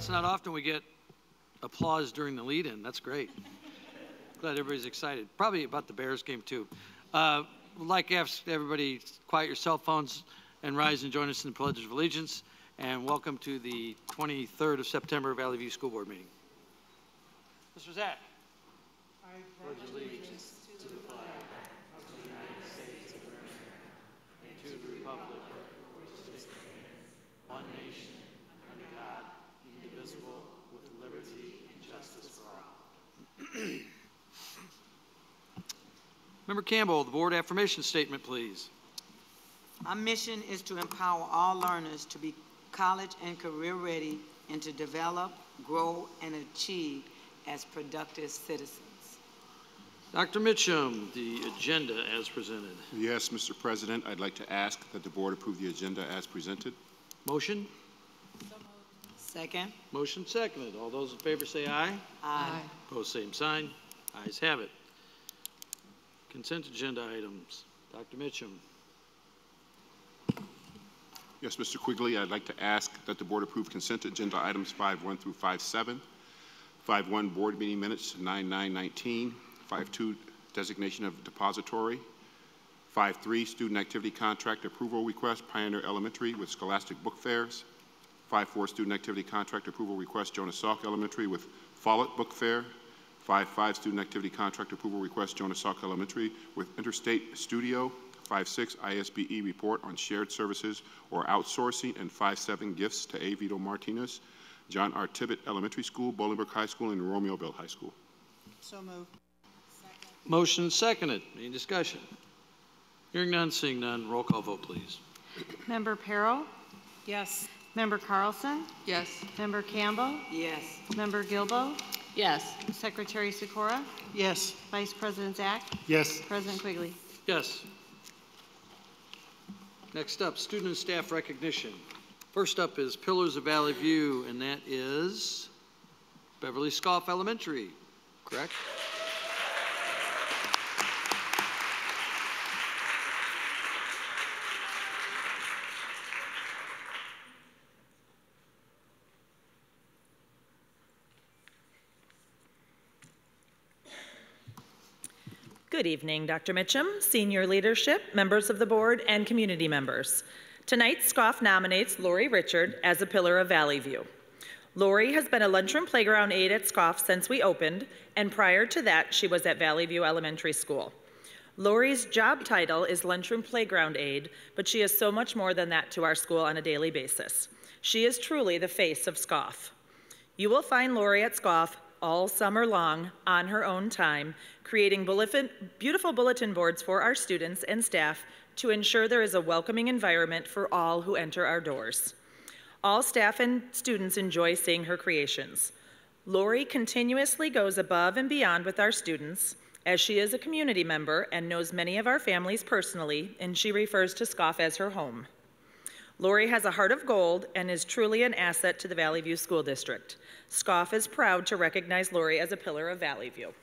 It's not often we get applause during the lead-in. That's great. Glad everybody's excited. Probably about the Bears game, too. Would like to ask everybody quiet your cell phones and rise and join us in the Pledge of Allegiance. And welcome to the 23rd of September Valley View School Board meeting. Mr. Zach. I pledge allegiance to the flag of the United States of America and to the republic which stands one nation under God, indivisible, with liberty and justice for all. Member Campbell, the board affirmation statement, please. Our mission is to empower all learners to be college and career ready and to develop, grow, and achieve as productive citizens. Dr. Mitchum, the agenda as presented. Yes, Mr. President, I'd like to ask that the board approve the agenda as presented. Motion? Second. Motion seconded. All those in favor say aye. Aye. Opposed, same sign. Ayes have it. Consent agenda items. Dr. Mitchum. Yes, Mr. Quigley, I'd like to ask that the board approve consent agenda items 5.1 through 5.7. 5.1 board meeting minutes 9/9/19. 5.2 designation of depository. 5.3 student activity contract approval request Pioneer Elementary with Scholastic Book Fairs. 5.4 student activity contract approval request Jonas Salk Elementary with Follett Book Fair. 5.5 student activity contract approval request Jonas Salk Elementary with Interstate Studio. 5.6 ISBE report on shared services or outsourcing, and 5.7 gifts to A. Vito Martinez, John R. Tibbet Elementary School, Bolingbrook High School, and Romeoville High School. So moved. Second. Motion seconded. Any discussion? Hearing none, seeing none, roll call vote, please. Member Perro? Yes. Member Carlson? Yes. Member Campbell? Yes. Member Gilbo? Yes. Secretary Sikora? Yes. Vice President Zach? Yes. President Quigley? Yes. Next up, student and staff recognition. First up is Pillars of Valley View, and that is Beverly Scoff Elementary, correct? Good evening, Dr. Mitchum, senior leadership, members of the board, and community members. Tonight, SCOFF nominates Lori Richard as a Pillar of Valley View. Lori has been a lunchroom playground aide at SCOFF since we opened, and prior to that, she was at Valley View Elementary School. Lori's job title is lunchroom playground aide, but she is so much more than that to our school on a daily basis. She is truly the face of SCOFF. You will find Lori at SCOFF all summer long on her own time, creating beautiful bulletin boards for our students and staff to ensure there is a welcoming environment for all who enter our doors. All staff and students enjoy seeing her creations. Lori continuously goes above and beyond with our students, as she is a community member and knows many of our families personally, and she refers to SCOFF as her home. Lori has a heart of gold and is truly an asset to the Valley View School District. SCOFF is proud to recognize Lori as a Pillar of Valley View.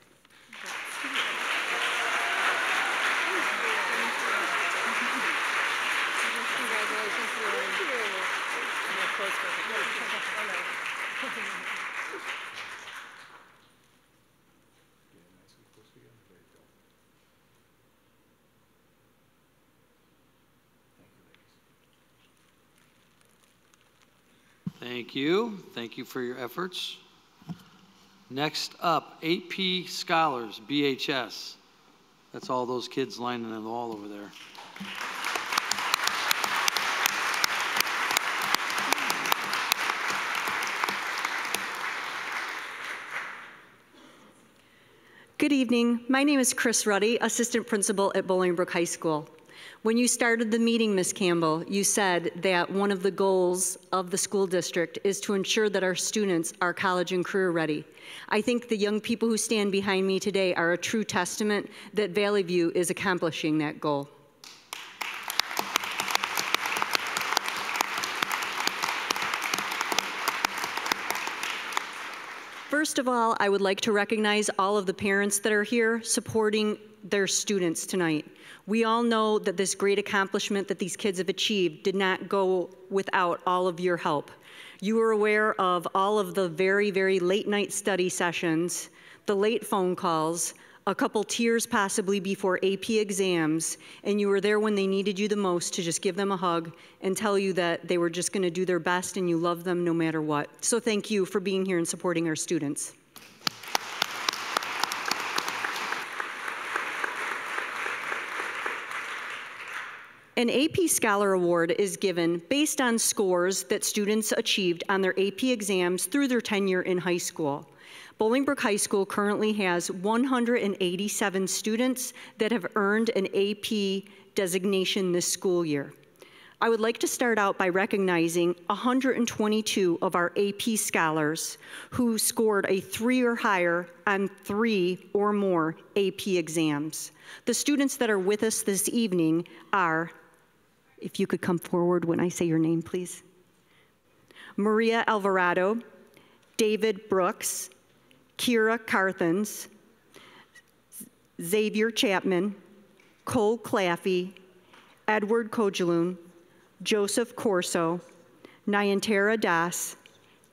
Thank you. Thank you for your efforts. Next up, AP Scholars, BHS. That's all those kids lining on the wall over there. Good evening. My name is Chris Ruddy, Assistant Principal at Bolingbrook High School. When you started the meeting, Ms. Campbell, you said that one of the goals of the school district is to ensure that our students are college and career ready. I think the young people who stand behind me today are a true testament that Valley View is accomplishing that goal. First of all, I would like to recognize all of the parents that are here supporting their students tonight. We all know that this great accomplishment that these kids have achieved did not go without all of your help. You were aware of all of the very, very late night study sessions, the late phone calls, a couple tears possibly before AP exams, and you were there when they needed you the most to just give them a hug and tell you that they were just going to do their best and you love them no matter what. So thank you for being here and supporting our students. An AP Scholar Award is given based on scores that students achieved on their AP exams through their tenure in high school. Bolingbrook High School currently has 187 students that have earned an AP designation this school year. I would like to start out by recognizing 122 of our AP scholars who scored a 3 or higher on 3 or more AP exams. The students that are with us this evening are, if you could come forward when I say your name, please. Maria Alvarado, David Brooks, Kira Carthens, Xavier Chapman, Cole Claffey, Edward Kojaloon, Joseph Corso, Nyantara Das,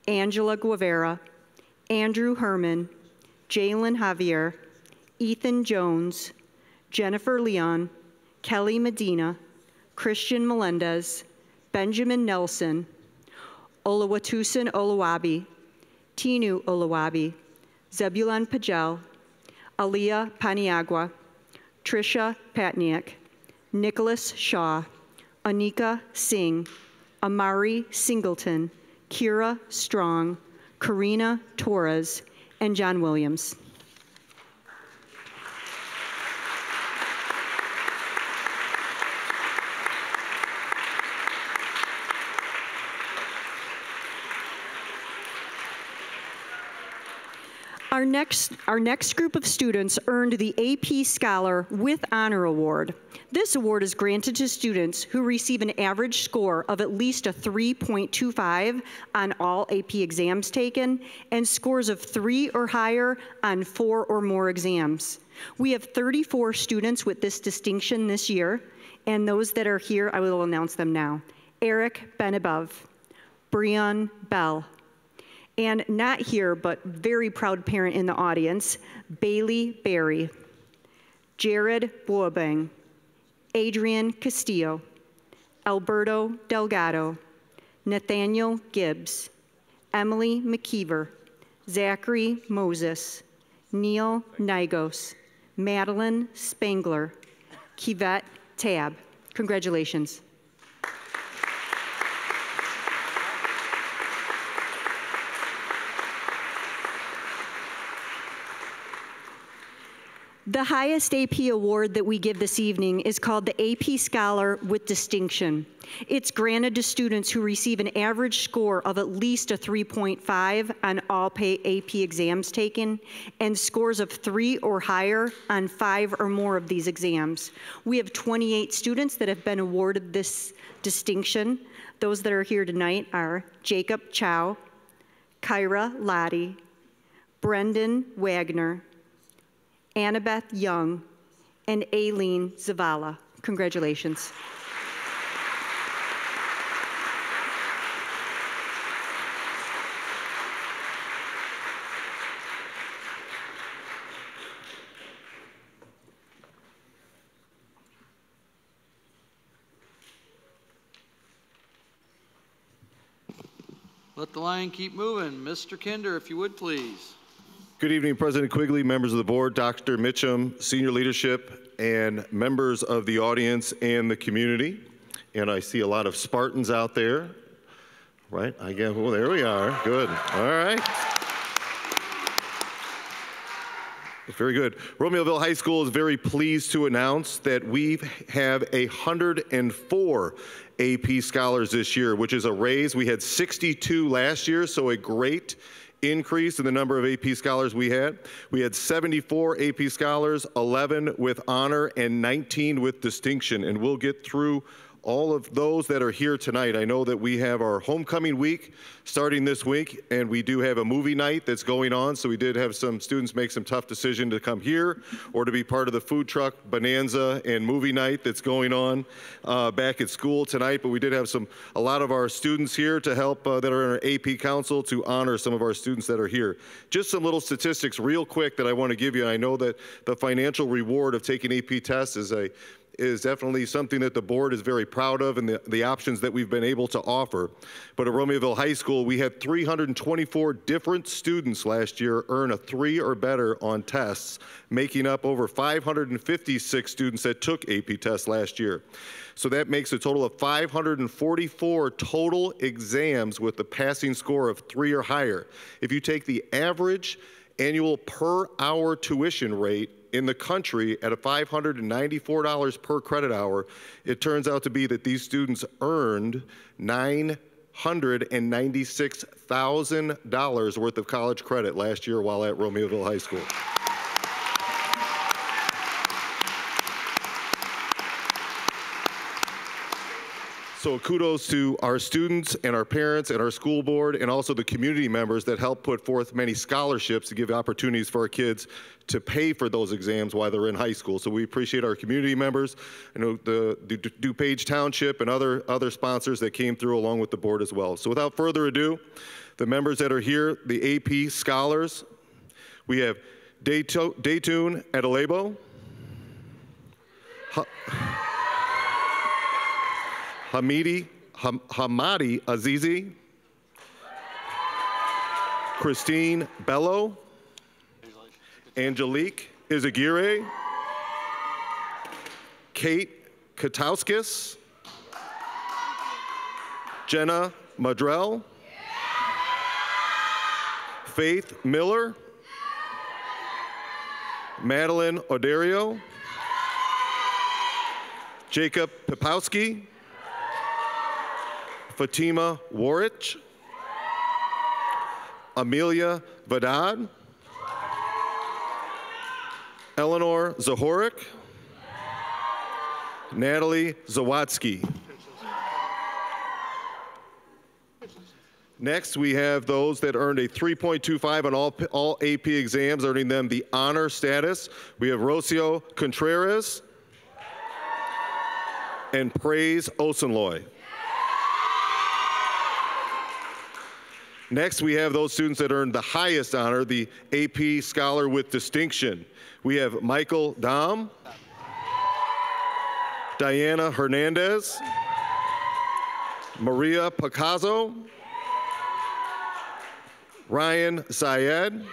Angela Guevara, Andrew Herman, Jalen Javier, Ethan Jones, Jennifer Leon, Kelly Medina, Christian Melendez, Benjamin Nelson, Oluwatosin Oluwabi, Tinu Oluwabi, Zebulon Pagel, Aliyah Paniagua, Trisha Patniak, Nicholas Shaw, Anika Singh, Amari Singleton, Kira Strong, Karina Torres, and John Williams. Our next group of students earned the AP Scholar with Honor Award. This award is granted to students who receive an average score of at least a 3.25 on all AP exams taken and scores of 3 or higher on 4 or more exams. We have 34 students with this distinction this year, and those that are here, I will announce them now. Eric Benabov, Breon Bell, and not here, but very proud parent in the audience, Bailey Berry, Jared Boabeng, Adrian Castillo, Alberto Delgado, Nathaniel Gibbs, Emily McKeever, Zachary Moses, Neil Nigos, Madeline Spangler, Kivette Tab. Congratulations. The highest AP award that we give this evening is called the AP Scholar with Distinction. It's granted to students who receive an average score of at least a 3.5 on all AP exams taken and scores of 3 or higher on 5 or more of these exams. We have 28 students that have been awarded this distinction. Those that are here tonight are Jacob Chow, Kyra Lottie, Brendan Wagner, Annabeth Young, and Aileen Zavala. Congratulations. Let the line keep moving. Mr. Kinder, if you would, please. Good evening, President Quigley, members of the board, Dr. Mitchum, senior leadership, and members of the audience and the community. And I see a lot of Spartans out there, right? I guess, well, there we are. Good. All right. Very good. Romeoville High School is very pleased to announce that we have 104 AP scholars this year, which is a raise. We had 62 last year, so a great increase in the number of AP scholars we had. We had 74 AP scholars, 11 with honor, and 19 with distinction. And we'll get through all of those that are here tonight. I know that we have our homecoming week starting this week, and we do have a movie night that's going on, so we did have some students make some tough decision to come here or to be part of the food truck bonanza and movie night that's going on back at school tonight. But we did have a lot of our students here to help that are in our AP Council to honor some of our students that are here. Just some little statistics real quick that I want to give you. And I know that the financial reward of taking AP tests is definitely something that the board is very proud of, and the options that we've been able to offer. But at Romeoville High School, we had 324 different students last year earn a 3 or better on tests, making up over 556 students that took AP tests last year. So that makes a total of 544 total exams with the passing score of 3 or higher. If you take the average annual per hour tuition rate in the country at a $594 per credit hour, it turns out to be that these students earned $996,000 worth of college credit last year while at Romeoville High School. So kudos to our students and our parents and our school board and also the community members that help put forth many scholarships to give opportunities for our kids to pay for those exams while they're in high school. So we appreciate our community members. I know the DuPage Township and other sponsors that came through along with the board as well. So without further ado, the members that are here, the AP scholars, we have Daytun Adelebo, Hamadi Azizi, Christine Bello, Angelique Izagire, Kate Katauskis, Jenna Madrell, Faith Miller, Madeline Oderio, Jacob Pepowski, Fatima Warich, Amelia Vadad, Eleanor Zahorik, Natalie Zawatsky. Next, we have those that earned a 3.25 on all AP exams, earning them the honor status. We have Rocio Contreras and Praise Osenloy. Next, we have those students that earned the highest honor, the AP Scholar with Distinction. We have Michael Dom, Diana Hernandez, Maria Picasso, Ryan Syed,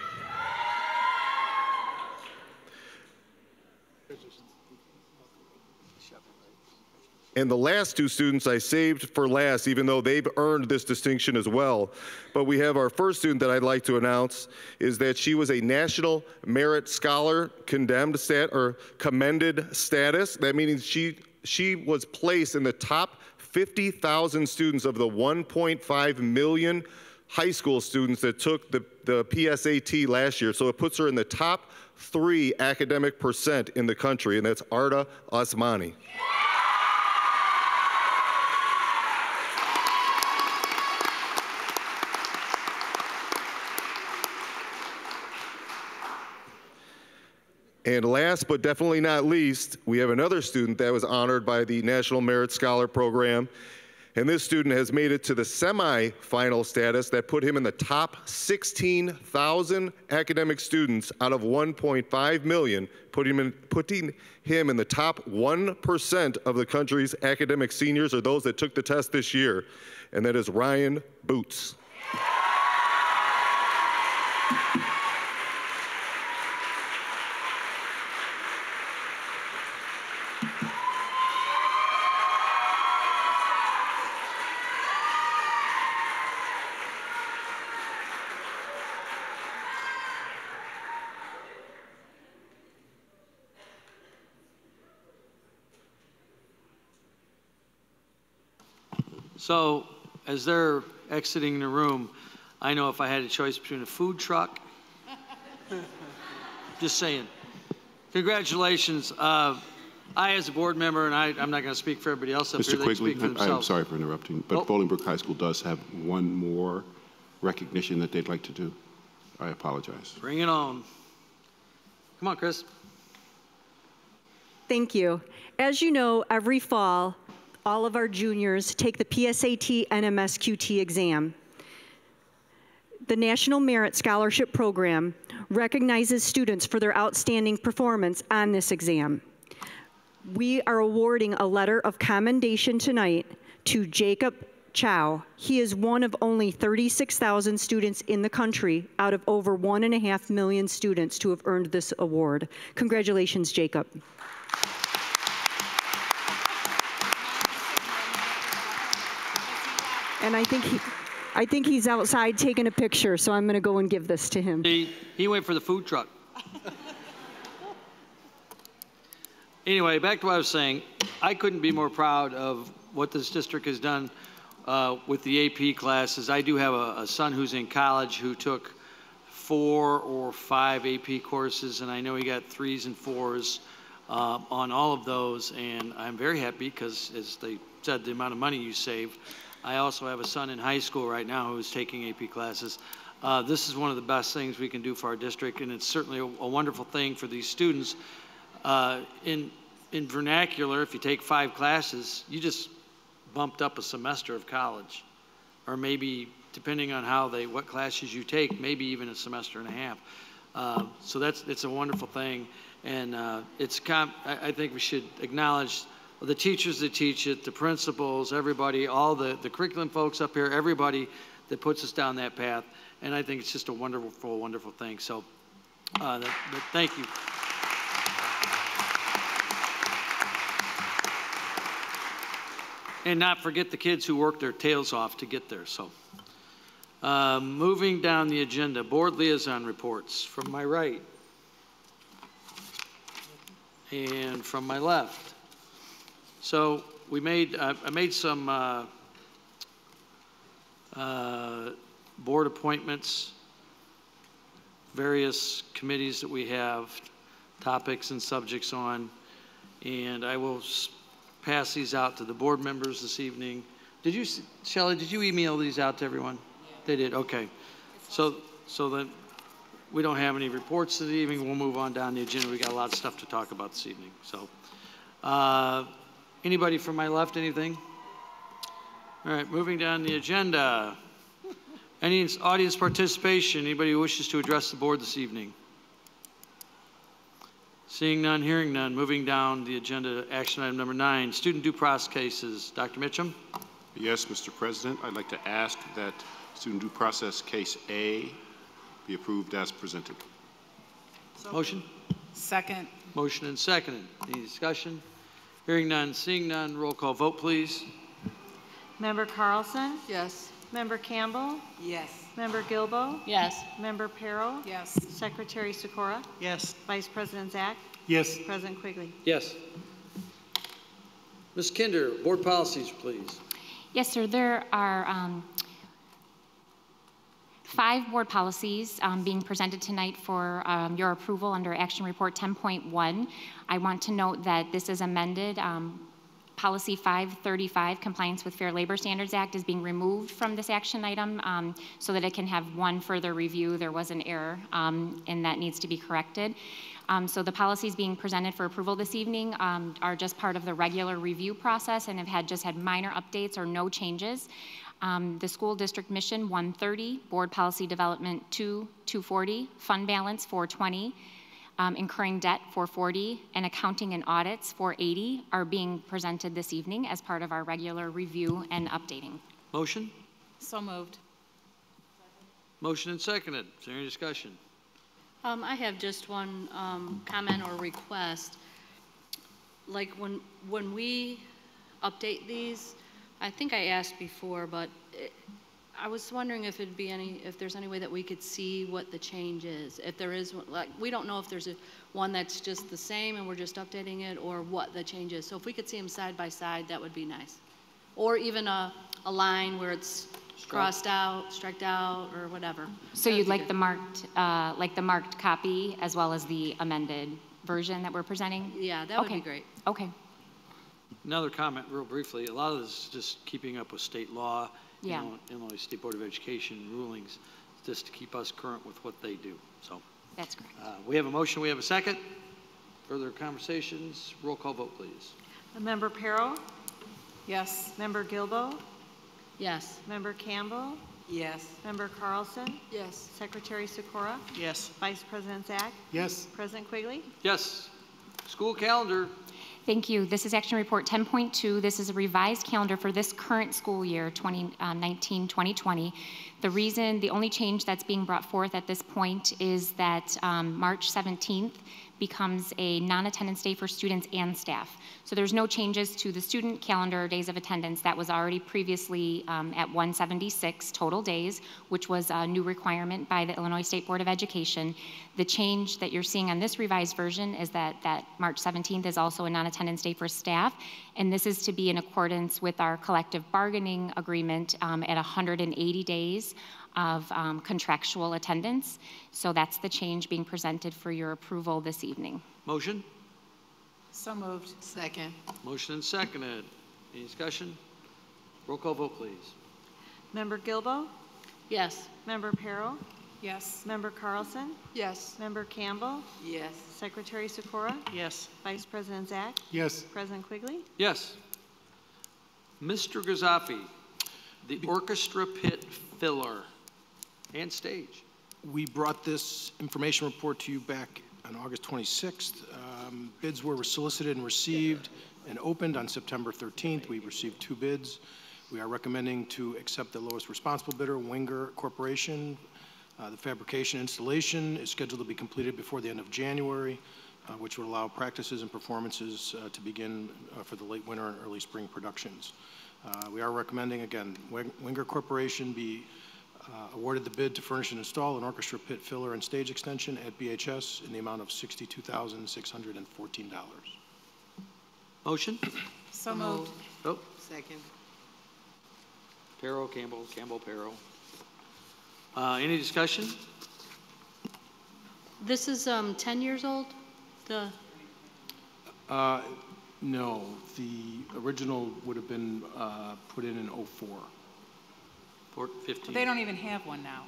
and the last two students I saved for last, even though they've earned this distinction as well. But we have our first student that I'd like to announce is that she was a National Merit Scholar commended status. That means she was placed in the top 50,000 students of the 1.5 million high school students that took the PSAT last year. So it puts her in the top 3 academic % in the country, and that's Arda Osmani. And last but definitely not least, we have another student that was honored by the National Merit Scholar Program. And this student has made it to the semi-final status that put him in the top 16,000 academic students out of 1.5 million, putting him in the top 1% of the country's academic seniors, or those that took the test this year, and that is Ryan Boots. So as they're exiting the room, I know if I had a choice between a food truck, just saying. Congratulations. I, as a board member, and I'm not going to speak for everybody else up here, Mr. they Quigley, speak for I'm themselves. sorry for interrupting, but Oh. Bolingbrook High School does have one more recognition that they'd like to do. I apologize. Bring it on. Come on, Chris. Thank you. As you know, every fall, all of our juniors take the PSAT and MSQT exam. The National Merit Scholarship Program recognizes students for their outstanding performance on this exam. We are awarding a letter of commendation tonight to Jacob Chow. He is one of only 36,000 students in the country out of over 1.5 million students to have earned this award. Congratulations, Jacob. And I think he's outside taking a picture, so I'm going to go and give this to him. He went for the food truck. Anyway, back to what I was saying. I couldn't be more proud of what this district has done with the AP classes. I do have a son who's in college who took 4 or 5 AP courses, and I know he got 3s and 4s on all of those, and I'm very happy because, as they said, the amount of money you save. I also have a son in high school right now who's taking AP classes. This is one of the best things we can do for our district, and it's certainly a wonderful thing for these students. In vernacular, if you take 5 classes, you just bumped up a semester of college, or maybe, depending on what classes you take, maybe even a semester and a half. So it's a wonderful thing, and I think we should acknowledge the teachers that teach it, the principals, everybody, all the curriculum folks up here, everybody that puts us down that path. And I think it's just a wonderful, wonderful thing. So thank you. And not forget the kids who worked their tails off to get there. So moving down the agenda, board liaison reports from my right and from my left. So I made some board appointments, various committees that we have, topics and subjects on, and I will pass these out to the board members this evening. Shelley, did you email these out to everyone? Yeah. They did, okay. So then we don't have any reports this evening. We'll move on down the agenda. We got a lot of stuff to talk about this evening. So, anybody from my left, anything? All right, moving down the agenda. Any audience participation? Anybody who wishes to address the board this evening? Seeing none, hearing none, moving down the agenda, action item number 9, student due process cases. Dr. Mitchum? Yes, Mr. President, I'd like to ask that student due process case A be approved as presented. Motion? Second. Motion and seconded. Any discussion? Hearing none, seeing none, roll call vote, please. Member Carlson? Yes. Member Campbell? Yes. Member Gilbo? Yes. Member Perro? Yes. Secretary Sikora? Yes. Vice President Zach? Yes. President Quigley? Yes. Ms. Kinder, board policies, please. Yes, sir. There are 5 board policies being presented tonight for your approval under Action Report 10.1. I want to note that this is amended. Policy 535, Compliance with Fair Labor Standards Act, is being removed from this action item so that it can have one further review. There was an error, and that needs to be corrected. So the policies being presented for approval this evening are just part of the regular review process and have just had minor updates or no changes. The school district mission 130, board policy development 240, fund balance 420, incurring debt 440, and accounting and audits 480 are being presented this evening as part of our regular review and updating. Motion? So moved. Motion and seconded. Is there any discussion? I have just one comment or request. Like when we update these, I think I asked before, but I was wondering if there's any way that we could see what the change is. If there is, like, we don't know if there's one that's just the same and we're just updating it, or what the change is. So if we could see them side by side, that would be nice. Or even a line where it's crossed out, striked out, or whatever. So you'd like the marked copy as well as the amended version that we're presenting? Yeah, that would Okay. be great. Okay. Another comment, real briefly. A lot of this is just keeping up with state law, Yeah. Illinois State Board of Education rulings, just to keep us current with what they do. So That's correct. we have a motion. We have a second. Further conversations? Roll call vote, please. Member Perro, Yes. Member Gilbo, Yes. Member Campbell, Yes. Member Carlson, Yes. Secretary Sikora, Yes. Vice President Zach, Yes. President Quigley. Yes. School calendar. Thank you. This is Action Report 10.2. This is a revised calendar for this current school year, 2019-2020. The only change that's being brought forth at this point is that March 17th becomes a non-attendance day for students and staff. So there's no changes to the student calendar days of attendance. That was already previously at 176 total days, which was a new requirement by the Illinois State Board of Education. The change that you're seeing on this revised version is that March 17th is also a non-attendance day for staff, and this is to be in accordance with our collective bargaining agreement at 180 days of contractual attendance. So that's the change being presented for your approval this evening. Motion? So moved. Second. Motion and seconded. Any discussion? Roll call vote, please. Member Gilbo, Yes. Member Perro, Yes. Member Carlson, Yes. Member Campbell, Yes. Secretary Sikora, Yes. Vice President Zach, Yes. President Quigley. Yes. Mr. Gazafi, the orchestra pit filler and stage. We brought this information report to you back on August 26th. Bids were solicited and received and opened on September 13th. We received 2 bids. We are recommending to accept the lowest responsible bidder, Wenger Corporation. The fabrication installation is scheduled to be completed before the end of January, which would allow practices and performances to begin for the late winter and early spring productions. We are recommending, again, Wenger Corporation be awarded the bid to furnish and install an orchestra pit filler and stage extension at BHS in the amount of $62,614. Motion? So moved. Oh, Second. Perro, Campbell, Perro. Any discussion? This is 10 years old? The No, the original would have been put in 04. 15. They don't even have one now.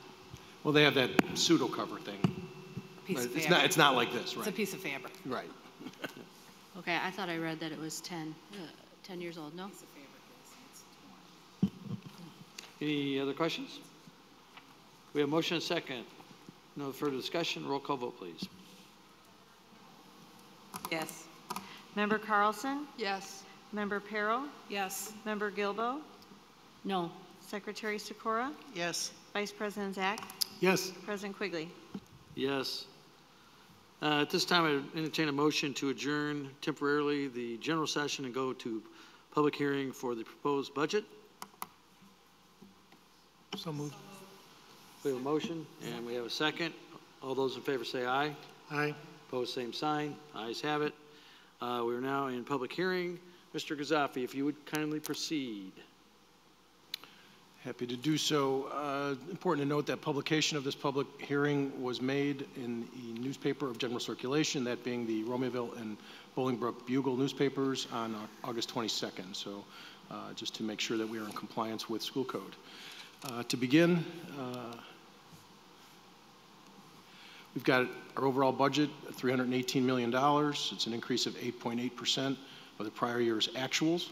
Well, they have that pseudo cover thing. Piece of It's fabric. it's not like this, It's a right? piece of fabric. Right. Okay, I thought I read that it was 10 years old, no? Any other questions? We have motion and second. No further discussion. Roll call vote, please. Yes. Member Carlson, Yes. Member Perro, Yes. Member Gilbo, No. Secretary Sikora, Yes. Vice President Zach, Yes. President Quigley. Yes. At this time, I entertain a motion to adjourn temporarily the general session and go to public hearing for the proposed budget. So moved. We have a motion and we have a second. All those in favor say aye. Aye. Opposed, same sign. Ayes have it. We are now in public hearing. Mr. Gazafi, if you would kindly proceed. Happy to do so. Important to note that publication of this public hearing was made in the newspaper of general circulation, that being the Romeoville and Bolingbrook Bugle newspapers on August 22nd. So just to make sure that we are in compliance with school code. To begin, we've got our overall budget, $318 million. It's an increase of 8.8% of the prior year's actuals.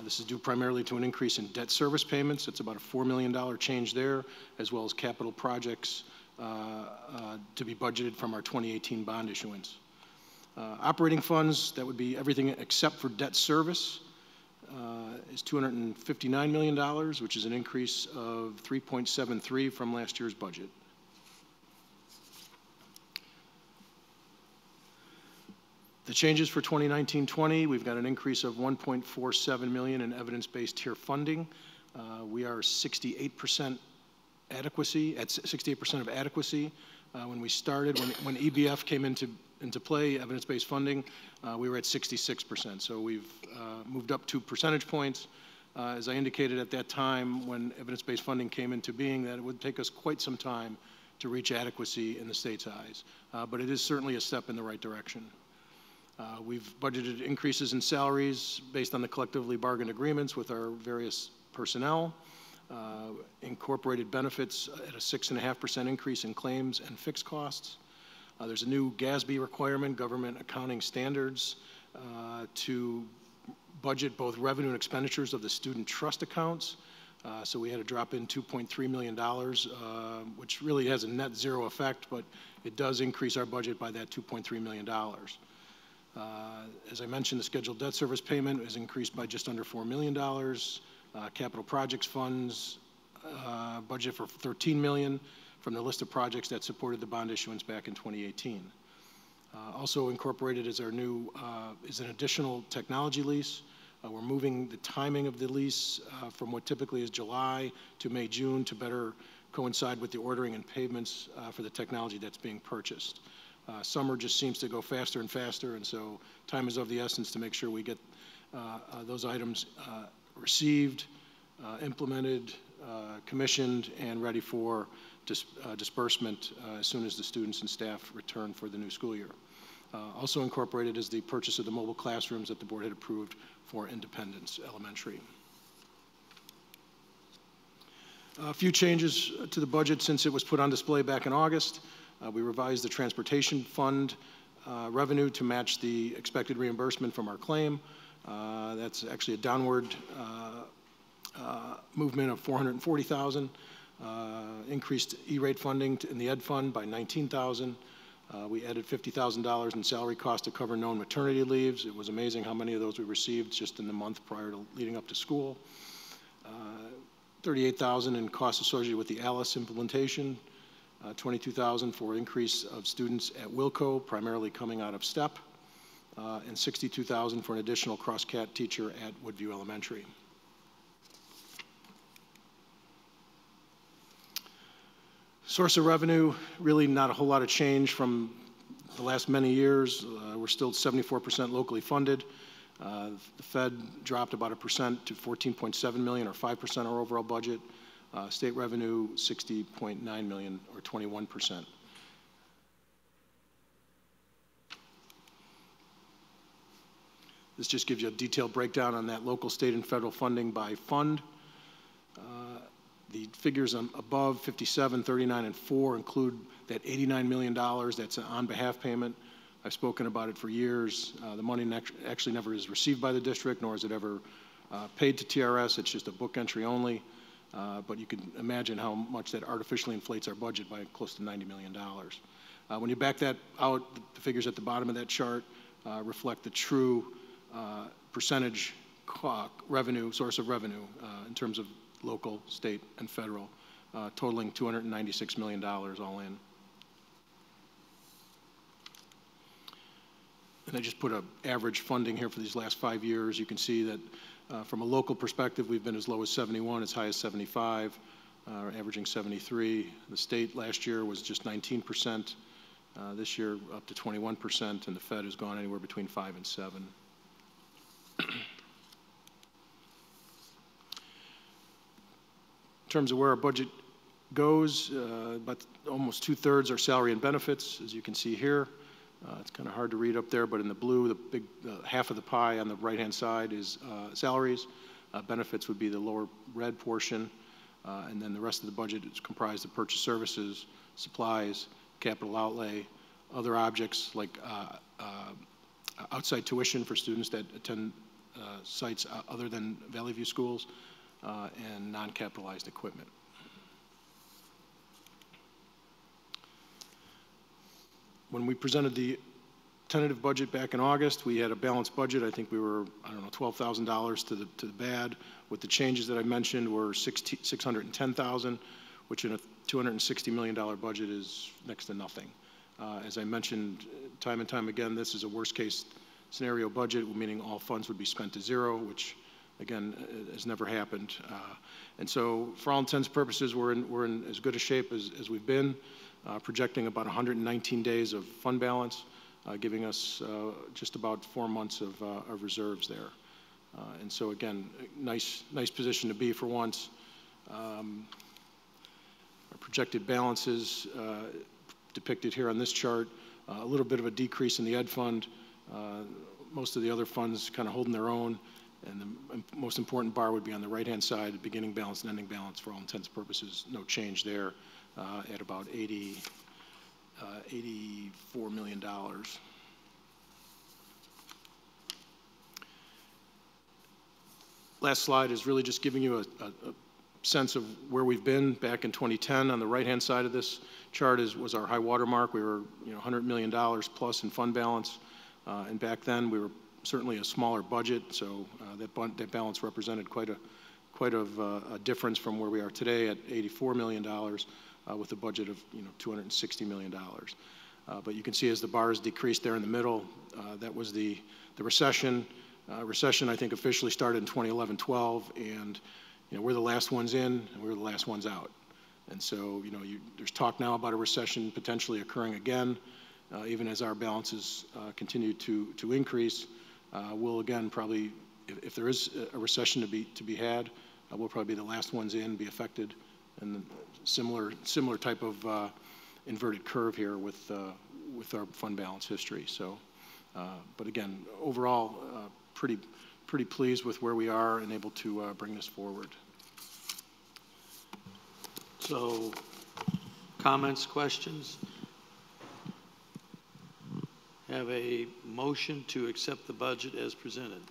This is due primarily to an increase in debt service payments. It's about a $4 million change there, as well as capital projects to be budgeted from our 2018 bond issuance. Operating funds, that would be everything except for debt service, is $259 million, which is an increase of 3.73 from last year's budget. The changes for 2019-20, we've got an increase of $1.47 million in evidence-based tier funding. We are 68% adequacy, at 68% of adequacy. When we started, when EBF came into play, evidence-based funding, we were at 66%. So we've moved up 2 percentage points. As I indicated at that time, when evidence-based funding came into being, that it would take us quite some time to reach adequacy in the state's eyes. But it is certainly a step in the right direction. We've budgeted increases in salaries based on the collectively bargained agreements with our various personnel, incorporated benefits at a 6.5% increase in claims and fixed costs. There's a new GASB requirement, government accounting standards, to budget both revenue and expenditures of the student trust accounts. So we had to drop in $2.3 million, which really has a net zero effect, but it does increase our budget by that $2.3 million. As I mentioned, the scheduled debt service payment is increased by just under $4 million. Capital projects funds budget for $13 million from the list of projects that supported the bond issuance back in 2018. Also incorporated is our new, is an additional technology lease. We're moving the timing of the lease from what typically is July to May, June to better coincide with the ordering and payments for the technology that's being purchased. Summer just seems to go faster and faster, and so time is of the essence to make sure we get those items received, implemented, commissioned, and ready for disbursement as soon as the students and staff return for the new school year. Also incorporated is the purchase of the mobile classrooms that the board had approved for Independence Elementary. A few changes to the budget since it was put on display back in August. We revised the transportation fund revenue to match the expected reimbursement from our claim. That's actually a downward movement of $440,000. Increased E-rate funding in the Ed Fund by $19,000. We added $50,000 in salary costs to cover known maternity leaves. It was amazing how many of those we received just in the month prior to leading up to school. $38,000 in costs associated with the ALICE implementation. $22,000 for increase of students at Wilco, primarily coming out of STEP, and $62,000 for an additional cross-cat teacher at Woodview Elementary. Source of revenue, really not a whole lot of change from the last many years. We're still 74% locally funded. The Fed dropped about 1% to $14.7 million, or 5% of our overall budget. State revenue, $60.9 million, or 21%. This just gives you a detailed breakdown on that local, state, and federal funding by fund. The figures above 57, 39, and 4 include that $89 million. That's an on-behalf payment. I've spoken about it for years. The money actually never is received by the district, nor is it ever paid to TRS. It's just a book entry only. But you can imagine how much that artificially inflates our budget by close to $90 million. When you back that out, the figures at the bottom of that chart reflect the true percentage revenue, source of revenue in terms of local, state, and federal, totaling $296 million all in. And I just put an average funding here for these last 5 years. You can see that from a local perspective, we've been as low as 71, as high as 75, averaging 73. The state last year was just 19%. This year up to 21%, and the Fed has gone anywhere between 5 and 7. In terms of where our budget goes, about almost 2/3 are salary and benefits, as you can see here. It's kind of hard to read up there, but in the blue, the big half of the pie on the right-hand side is salaries. Benefits would be the lower red portion, and then the rest of the budget is comprised of purchase services, supplies, capital outlay, other objects like outside tuition for students that attend sites other than Valley View schools, and non-capitalized equipment. When we presented the tentative budget back in August, we had a balanced budget. I think we were, I don't know, $12,000 to the bad. With the changes that I mentioned, we're $610,000, which in a $260 million budget is next to nothing. As I mentioned time and time again, this is a worst-case scenario budget, meaning all funds would be spent to zero, which again has never happened. And so, for all intents and purposes, we're in as good a shape as we've been, projecting about 119 days of fund balance, giving us just about 4 months of reserves there. And so, again, nice position to be for once. Our projected balances depicted here on this chart. A little bit of a decrease in the ed fund. Most of the other funds kind of holding their own. And the most important bar would be on the right-hand side, the beginning balance and ending balance for all intents and purposes. No change there at about $84 million. Last slide is really just giving you a sense of where we've been back in 2010. On the right-hand side of this chart was our high water mark. We were $100 million plus in fund balance. And back then we were certainly a smaller budget, so that balance represented quite a difference from where we are today at $84 million with a budget of $260 million. But you can see as the bars decreased there in the middle, that was the recession. Recession, I think, officially started in 2011-12, and we're the last ones in and we're the last ones out. And so there's talk now about a recession potentially occurring again, even as our balances continue to increase. We'll again probably, if there is a recession to be had, we'll probably be the last ones in, be affected, and similar type of inverted curve here with our fund balance history. So, but again, overall, pretty pleased with where we are and able to bring this forward. So, comments, questions? Have a motion to accept the budget as presented.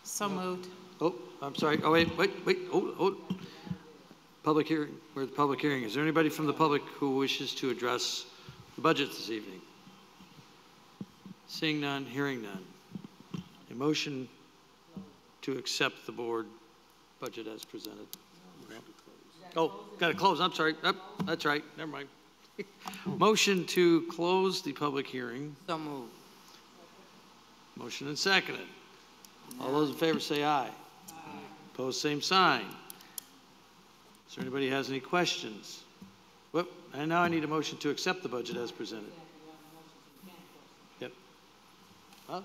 So moved. Oh, I'm sorry. Oh, wait. Hold. Public hearing. We're at the public hearing. Is there anybody from the public who wishes to address the budget this evening? Seeing none, hearing none. A motion to accept the board budget as presented. Oh, got to close. I'm sorry. Oh, that's right. Never mind. Motion to close the public hearing. So moved. Motion and seconded. All those in favor say aye. Aye. Opposed, same sign. Is there anybody who has any questions? Whoop, and now I need a motion to accept the budget as presented. Yep. Huh?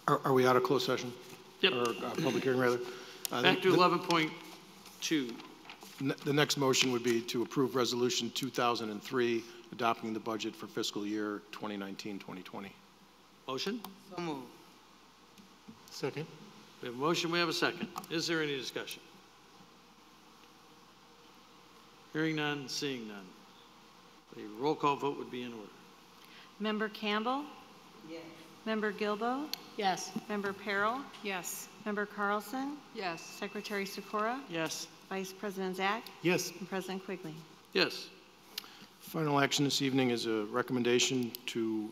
Are we out of closed session? Yep. Or public hearing, rather? Back to 11.2. The next motion would be to approve Resolution 2003, adopting the budget for fiscal year 2019-2020. Motion? So moved. Second. We have a motion, we have a second. Is there any discussion? Hearing none, seeing none. The roll call vote would be in order. Member Campbell? Yes. Member Gilbo? Yes. Member Perrell? Yes. Member Carlson? Yes. Secretary Sikora? Yes. Vice President Zach? Yes. And President Quigley. Yes. Final action this evening is a recommendation to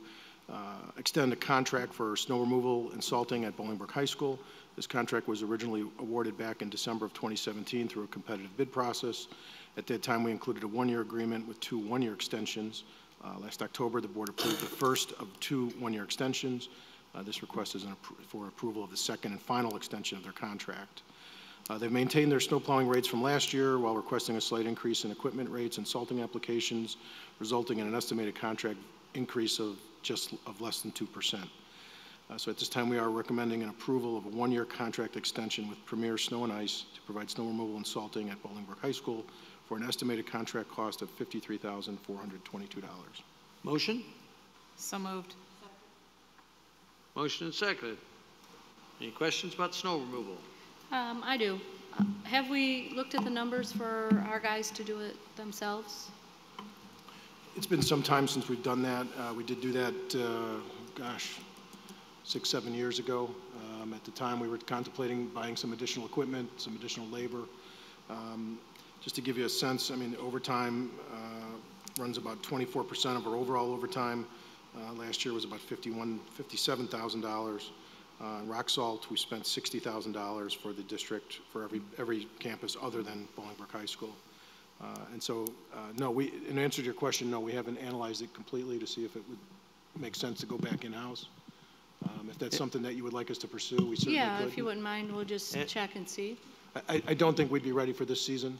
extend a contract for snow removal and salting at Bolingbrook High School. This contract was originally awarded back in December of 2017 through a competitive bid process. At that time, we included a one-year agreement with 2 one-year extensions. Last October, the board approved the first of 2 one-year extensions. This request is for approval of the second and final extension of their contract. They've maintained their snow plowing rates from last year while requesting a slight increase in equipment rates and salting applications, resulting in an estimated contract increase of less than 2%. So at this time, we are recommending an approval of a one-year contract extension with Premier Snow and Ice to provide snow removal and salting at Bolingbrook High School for an estimated contract cost of $53,422. Motion? So moved. Motion and seconded. Any questions about snow removal? I do. Have we looked at the numbers for our guys to do it themselves? It's been some time since we've done that. We did do that, 6-7 years ago. At the time, we were contemplating buying some additional equipment, some additional labor. Just to give you a sense, I mean, overtime runs about 24% of our overall overtime. Last year was about $57,000. Rock salt, we spent $60,000 for the district for every campus other than Bolingbrook High School. And so, no, in answer to your question, no, we haven't analyzed it completely to see if it would make sense to go back in-house. If that's something that you would like us to pursue, we certainly could. Yeah, if you wouldn't mind, we'll just check and see. I don't think we'd be ready for this season,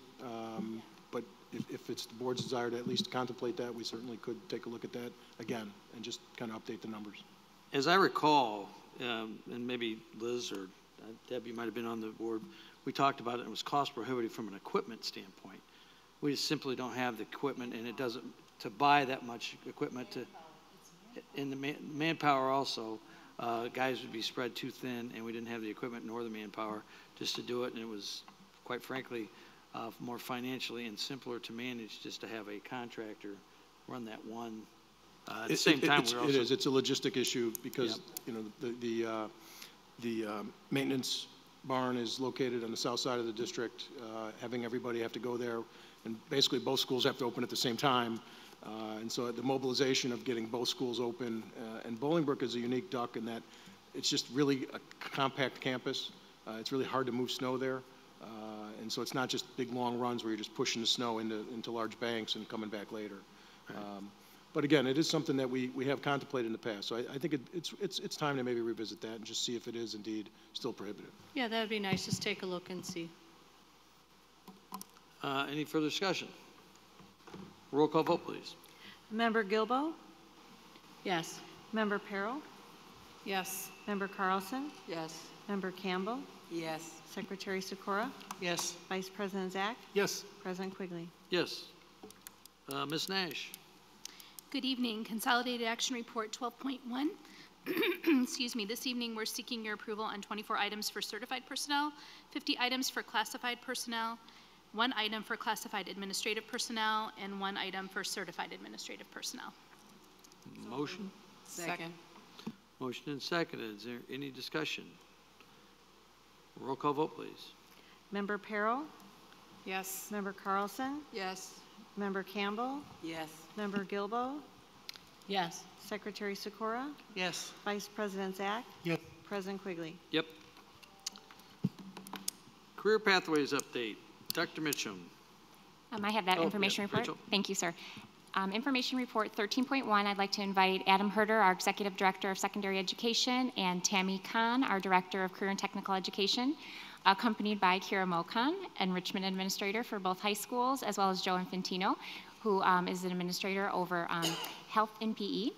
but if it's the board's desire to at least contemplate that, we certainly could take a look at that again and just kind of update the numbers. As I recall, and maybe Liz or Deb, you might have been on the board. We talked about it, and it was cost prohibitive from an equipment standpoint. We just simply don't have the equipment, and it doesn't, to buy that much equipment to, and the manpower also, guys would be spread too thin, and we didn't have the equipment nor the manpower just to do it, and it was, quite frankly, more financially and simpler to manage just to have a contractor run that one. At the same time, we're also... It is. It's a logistic issue because, you know, the maintenance barn is located on the south side of the district. Having everybody have to go there, and basically both schools have to open at the same time. And so the mobilization of getting both schools open, and Bolingbrook is a unique duck in that it's just really a compact campus. It's really hard to move snow there. And so it's not just big long runs where you're just pushing the snow into large banks and coming back later. But again, it is something that we have contemplated in the past. So I think it's time to maybe revisit that and just see if it is indeed still prohibited. Yeah, that would be nice. Just take a look and see. Any further discussion? Roll call vote, please. Member Gilbo? Yes. Member Perro? Yes. Member Carlson? Yes. Member Campbell? Yes. Secretary Sikora? Yes. Vice President Zach? Yes. President Quigley? Yes. Ms. Nash. Good evening. Consolidated Action Report 12.1. Excuse me. This evening we're seeking your approval on 24 items for certified personnel, 50 items for classified personnel, 1 item for classified administrative personnel, and 1 item for certified administrative personnel. Motion? Second. Motion and seconded. Is there any discussion? Roll call vote, please. Member Perro? Yes. Member Carlson? Yes. Member Campbell? Yes. Member Gilbo? Yes. Secretary Sikora? Yes. Vice President Zach? Yes. President Quigley? Yep. Career Pathways update. Dr. Mitchum. I have that information report. Rachel. Thank you, sir. Information report 13.1, I'd like to invite Adam Herder, our Executive Director of Secondary Education, and Tammy Kahn, our Director of Career and Technical Education, accompanied by Kira Mokan, Enrichment Administrator for both high schools, as well as Joe Infantino, who is an administrator over health and PE.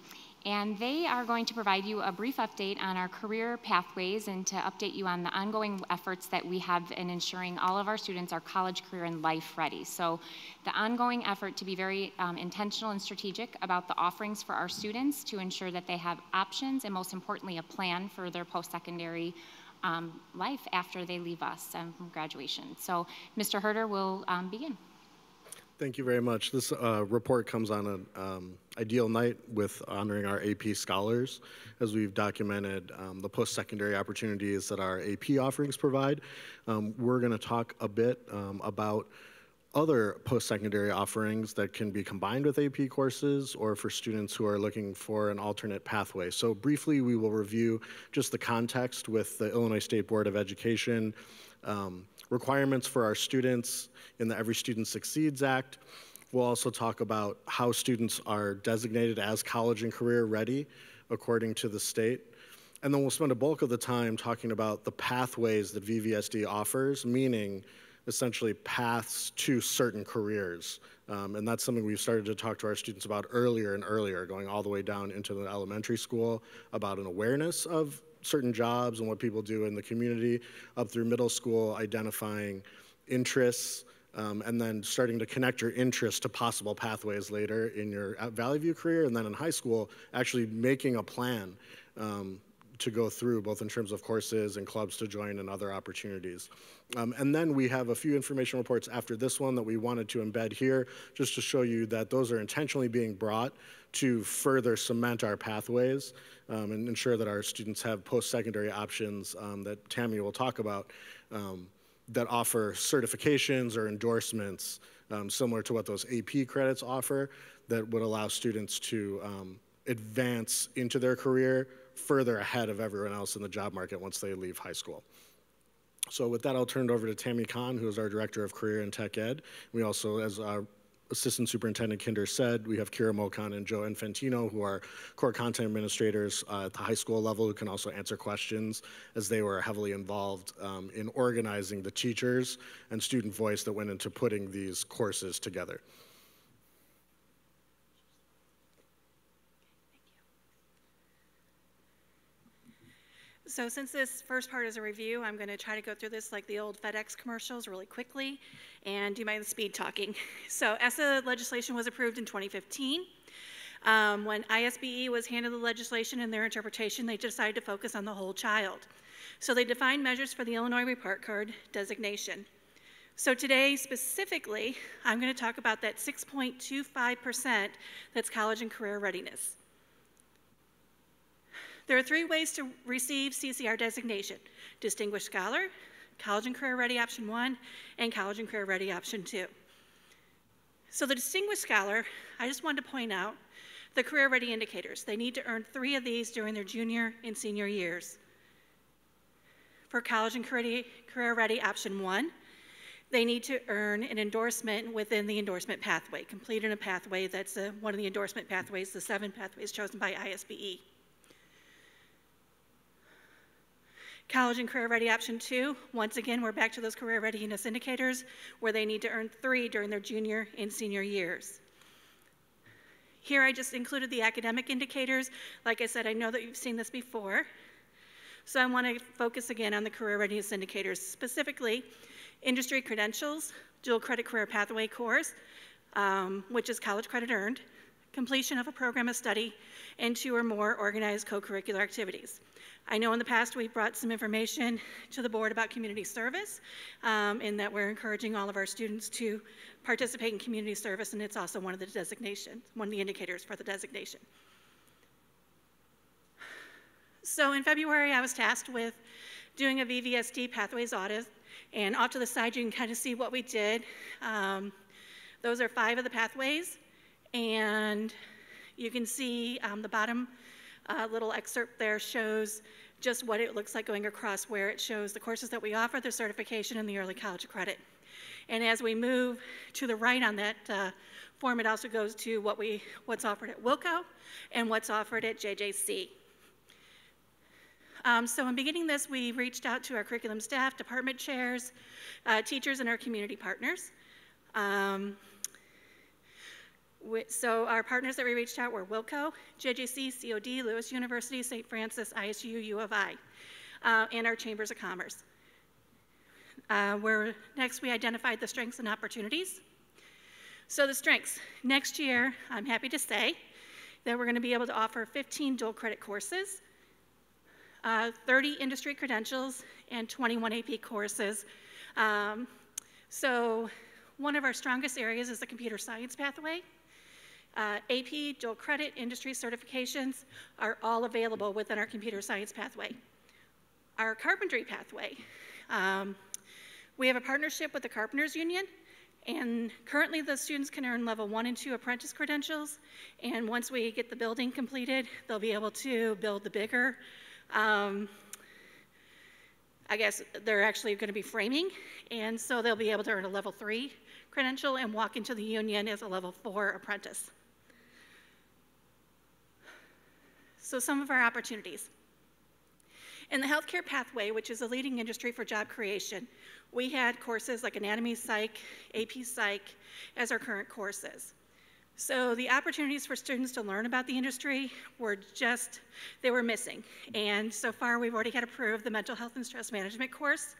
And they are going to provide you a brief update on our career pathways and to update you on the ongoing efforts that we have in ensuring all of our students are college, career, and life ready. So the ongoing effort to be very intentional and strategic about the offerings for our students to ensure that they have options and most importantly a plan for their post-secondary life after they leave us from graduation. So Mr. Herder will begin. Thank you very much. This report comes on an ideal night with honoring our AP scholars, as we've documented the post-secondary opportunities that our AP offerings provide. We're going to talk a bit about other post-secondary offerings that can be combined with AP courses or for students who are looking for an alternate pathway. So briefly, we will review just the context with the Illinois State Board of Education, requirements for our students in the Every Student Succeeds Act. We'll also talk about how students are designated as college and career ready according to the state. And then we'll spend a bulk of the time talking about the pathways that VVSD offers, meaning essentially paths to certain careers. And that's something we've started to talk to our students about earlier and earlier, going all the way down into the elementary school, about an awareness of certain jobs and what people do in the community, up through middle school, identifying interests, and then starting to connect your interests to possible pathways later in your Valley View career, and then in high school, actually making a plan to go through, both in terms of courses and clubs to join and other opportunities. And then we have a few information reports after this one that we wanted to embed here, just to show you that those are intentionally being brought to further cement our pathways and ensure that our students have post-secondary options that Tammy will talk about that offer certifications or endorsements similar to what those AP credits offer that would allow students to advance into their career further ahead of everyone else in the job market once they leave high school. So with that, I'll turn it over to Tammy Kahn, who is our Director of Career and Tech Ed. We also, as our Assistant Superintendent Kinder said, we have Kira Mokan and Joe Infantino, who are core content administrators at the high school level, who can also answer questions, as they were heavily involved in organizing the teachers and student voice that went into putting these courses together. So since this first part is a review, I'm going to try to go through this like the old FedEx commercials really quickly and do my speed talking. So ESSA legislation was approved in 2015. When ISBE was handed the legislation and their interpretation, they decided to focus on the whole child. So they defined measures for the Illinois Report Card designation. So today, specifically, I'm going to talk about that 6.25% that's college and career readiness. There are 3 ways to receive CCR designation: Distinguished Scholar, College and Career Ready Option 1, and College and Career Ready Option 2. So the Distinguished Scholar, I just wanted to point out the Career Ready indicators. They need to earn 3 of these during their junior and senior years. For College and Career Ready Option 1, they need to earn an endorsement within the endorsement pathway, completing a pathway that's one of the endorsement pathways, the 7 pathways chosen by ISBE. College and Career Ready Option 2, once again, we're back to those career readiness indicators where they need to earn 3 during their junior and senior years. Here I just included the academic indicators. Like I said, I know that you've seen this before. So I want to focus again on the career readiness indicators, specifically industry credentials, dual credit career pathway course, which is college credit earned, completion of a program of study, and 2 or more organized co-curricular activities. I know in the past we've brought some information to the board about community service, in that we're encouraging all of our students to participate in community service, and it's also one of the designations, one of the indicators for the designation. So in February, I was tasked with doing a VVSD pathways audit, and off to the side you can kind of see what we did. Those are 5 of the pathways, and you can see the bottom little excerpt there shows just what it looks like going across, where it shows the courses that we offer, the certification, and the early college credit. And as we move to the right on that form, it also goes to what's offered at Wilco and what's offered at JJC. So in beginning this, we reached out to our curriculum staff, department chairs, teachers, and our community partners. So our partners that we reached out were Wilco, JJC, COD, Lewis University, St. Francis, ISU, U of I, and our chambers of commerce. Next, we identified the strengths and opportunities. So the strengths. Next year, I'm happy to say that we're going to be able to offer 15 dual credit courses, 30 industry credentials, and 21 AP courses. So one of our strongest areas is the computer science pathway. AP, dual credit, industry certifications are all available within our computer science pathway. Our carpentry pathway, we have a partnership with the Carpenters Union, and currently the students can earn level 1 and 2 apprentice credentials, and once we get the building completed, they'll be able to build the bigger, I guess they're actually going to be framing, and so they'll be able to earn a level 3 credential and walk into the union as a level 4 apprentice. So some of our opportunities. In the healthcare pathway, which is a leading industry for job creation, we had courses like anatomy psych, AP psych as our current courses. So the opportunities for students to learn about the industry were they were missing. And so far we've already had approved the mental health and stress management course,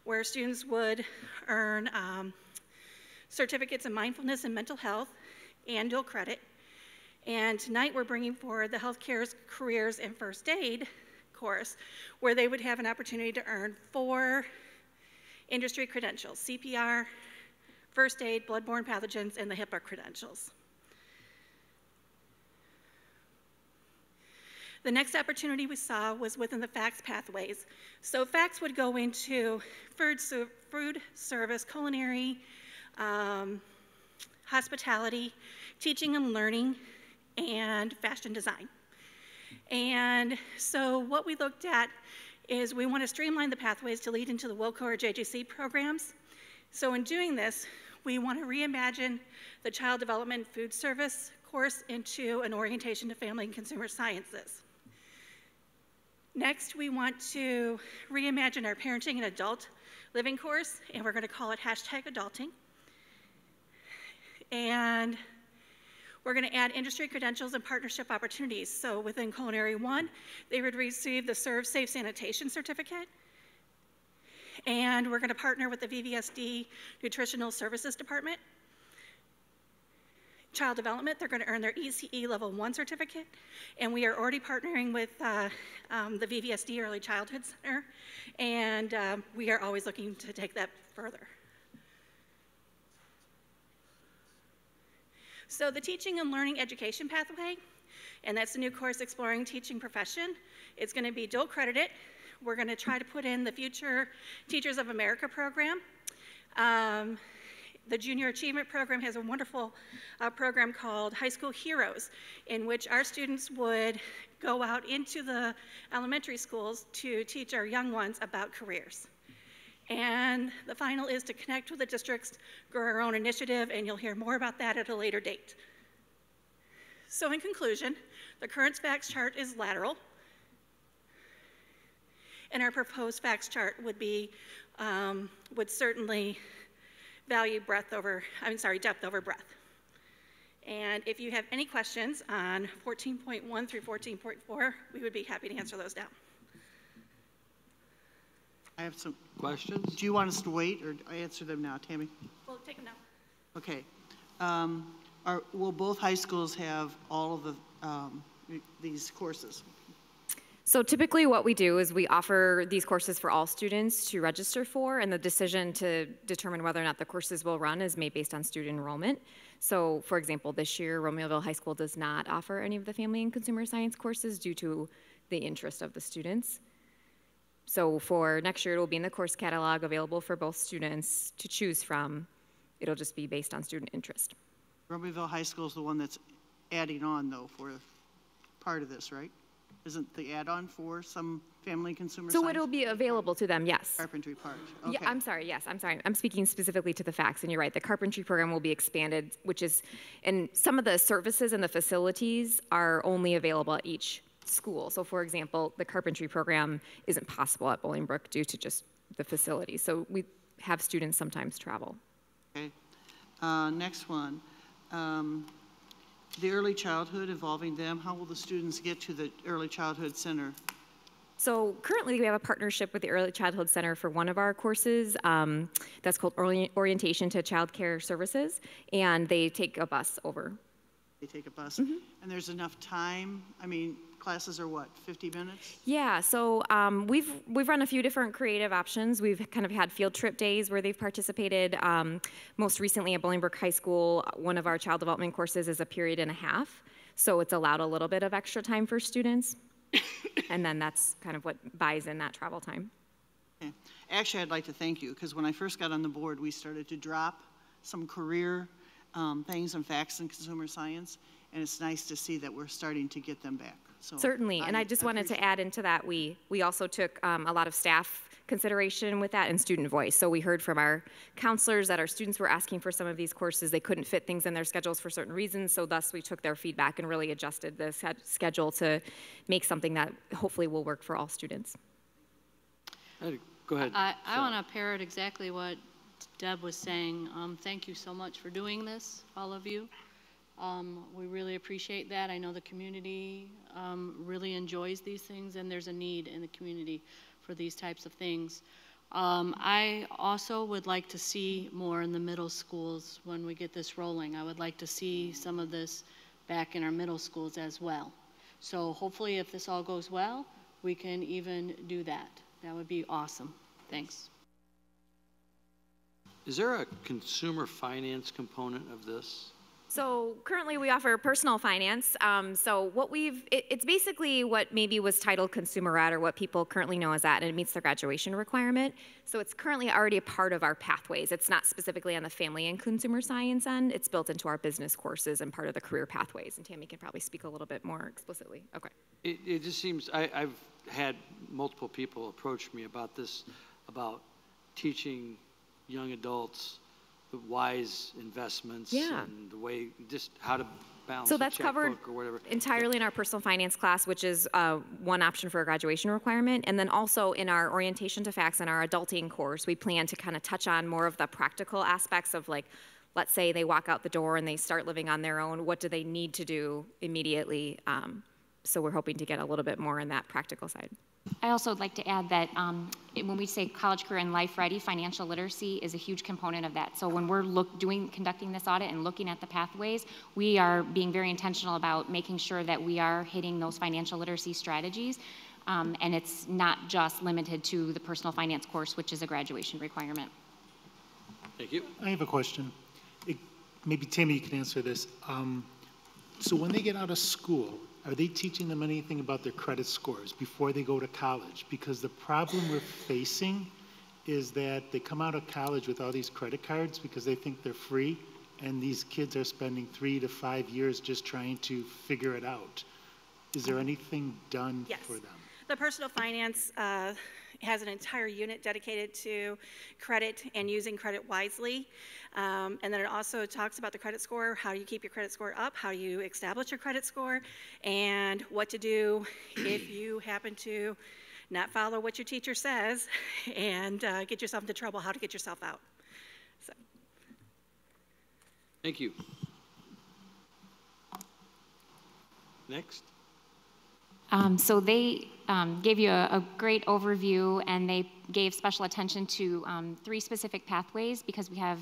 where students would earn certificates in mindfulness and mental health and dual credit. And tonight we're bringing forward the healthcare careers and first aid course, where they would have an opportunity to earn 4 industry credentials: CPR, first aid, bloodborne pathogens, and the HIPAA credentials. The next opportunity we saw was within the FACS pathways. So FACS would go into food service, culinary, hospitality, teaching and learning, and fashion design. And so what we looked at is we want to streamline the pathways to lead into the Wilco or JJC programs. So in doing this, we want to reimagine the child development food service course into an orientation to family and consumer sciences. Next, we want to reimagine our parenting and adult living course, and we're going to call it #adulting. And We're going to add industry credentials and partnership opportunities. So within Culinary One, they would receive the Serve Safe Sanitation Certificate. And we're going to partner with the VVSD Nutritional Services Department. Child Development, they're going to earn their ECE Level 1 certificate. And we are already partnering with the VVSD Early Childhood Center. And we are always looking to take that further. So the Teaching and Learning Education Pathway, and that's the new course, Exploring Teaching Profession. It's going to be dual credited. We're going to try to put in the Future Teachers of America program. The Junior Achievement Program has a wonderful program called High School Heroes, in which our students would go out into the elementary schools to teach our young ones about careers. And the final is to connect with the districts, grow our own initiative, and you'll hear more about that at a later date. So in conclusion, the current facts chart is lateral, and our proposed facts chart would be, would certainly value depth over breadth. And if you have any questions on 14.1 through 14.4, we would be happy to answer those now. I have some questions. Do you want us to wait or answer them now, Tammy? We'll take them now. Okay. Will both high schools have all of the these courses? So typically what we do is we offer these courses for all students to register for, and the decision to determine whether or not the courses will run is made based on student enrollment. So for example, this year, Romeoville High School does not offer any of the family and consumer science courses due to the interest of the students. So for next year, it will be in the course catalog available for both students to choose from. It'll just be based on student interest. Romeoville High School is the one that's adding on, though, for part of this, right? Isn't the add-on for some family consumer science? So it'll be available to them, yes. Carpentry part. Okay. Yeah, I'm sorry, yes, I'm sorry. I'm speaking specifically to the facts, and you're right. The carpentry program will be expanded, which is, and some of the services and the facilities are only available at each school. So for example, the carpentry program isn't possible at Bolingbrook due to just the facility. So we have students sometimes travel. Okay. Next one. The early childhood, involving them, how will the students get to the early childhood center? So currently we have a partnership with the Early Childhood Center for one of our courses that's called Orientation to Child Care Services, and they take a bus over. They take a bus? Mm-hmm. And there's enough time? I mean, classes are what, 50 minutes? Yeah, so we've run a few different creative options. We've kind of had field trip days where they've participated. Most recently at Bolingbrook High School, one of our child development courses is a period and a half. So it's allowed a little bit of extra time for students. And then that's kind of what buys in that travel time. Okay. Actually, I'd like to thank you, because when I first got on the board, we started to drop some career things and facts in consumer science, and it's nice to see that we're starting to get them back. So certainly, and I just wanted to add into that, we also took a lot of staff consideration with that and student voice. So we heard from our counselors that our students were asking for some of these courses. They couldn't fit things in their schedules for certain reasons, so thus we took their feedback and really adjusted the schedule to make something that hopefully will work for all students. Go ahead. I want to parrot exactly what Deb was saying. Thank you so much for doing this, all of you. We really appreciate that. I know the community really enjoys these things, and there's a need in the community for these types of things. I also would like to see more in the middle schools when we get this rolling. I would like to see some of this back in our middle schools as well. So hopefully if this all goes well, we can even do that. That would be awesome. Thanks. Is there a consumer finance component of this? So currently we offer personal finance. So what it's basically what maybe was titled consumer ed, or what people currently know as that, and it meets the graduation requirement. So it's currently already a part of our pathways. It's not specifically on the family and consumer science end. It's built into our business courses and part of the career pathways. And Tammy can probably speak a little bit more explicitly. Okay. It just seems, I've had multiple people approach me about this, about teaching young adults the wise investments and the way, just how to balance so that's covered or whatever. Entirely in our personal finance class, which is one option for a graduation requirement. And then also in our orientation to facts and our adulting course, we plan to kind of touch on more of the practical aspects of like let's say they walk out the door and they start living on their own, what do they need to do immediately? So we're hoping to get a little bit more on that practical side. I also would like to add that when we say college, career, and life ready, financial literacy is a huge component of that. So when we're conducting this audit and looking at the pathways, we are being very intentional about making sure that we are hitting those financial literacy strategies. And it's not just limited to the personal finance course, which is a graduation requirement. Thank you. I have a question. Maybe Tammy, you can answer this. So when they get out of school, are they teaching them anything about their credit scores before they go to college? Because the problem we're facing is that they come out of college with all these credit cards because they think they're free, and these kids are spending 3 to 5 years just trying to figure it out. Is there anything done for them? The personal finance has an entire unit dedicated to credit and using credit wisely. And then it also talks about the credit score, how you keep your credit score up, how you establish your credit score, and what to do if you happen to not follow what your teacher says and get yourself into trouble, how to get yourself out. So. Thank you. Next. So they gave you a great overview, and they gave special attention to 3 specific pathways because we have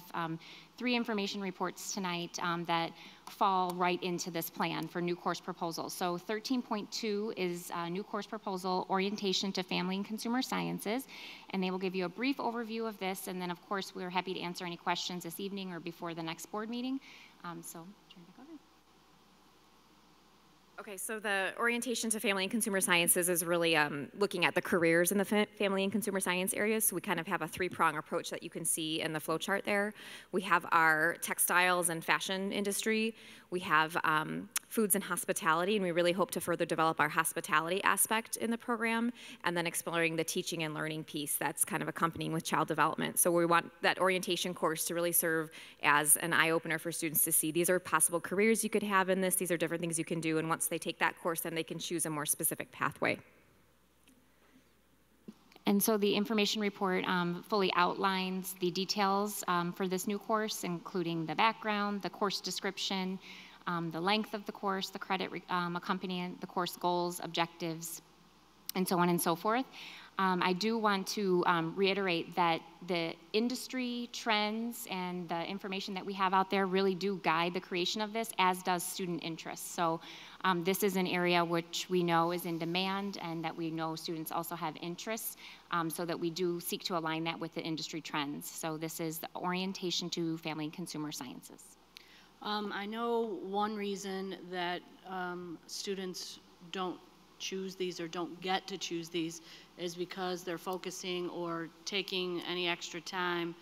3 information reports tonight that fall right into this plan for new course proposals. So 13.2 is a new course proposal, Orientation to Family and Consumer Sciences, and they will give you a brief overview of this, and then of course we're happy to answer any questions this evening or before the next board meeting. So turn it back over. Okay, so the Orientation to Family and Consumer Sciences is really looking at the careers in the family and consumer science areas. So we kind of have a 3-prong approach that you can see in the flow chart there. We have our textiles and fashion industry. We have foods and hospitality, and we really hope to further develop our hospitality aspect in the program, and then exploring the teaching and learning piece that's kind of accompanying with child development. So we want that orientation course to really serve as an eye-opener for students to see these are possible careers you could have in this, these are different things you can do, and once they take that course, then they can choose a more specific pathway. And so the information report fully outlines the details for this new course, including the background, the course description, the length of the course, the credit accompanying the course goals, objectives, and so on and so forth. I do want to reiterate that the industry trends and the information that we have out there really do guide the creation of this, as does student interest. So this is an area which we know is in demand and that we know students also have interests, so that we do seek to align that with the industry trends. So this is the Orientation to Family and Consumer Sciences. I know one reason that students don't choose these or don't get to choose these is because they're focusing or taking any extra time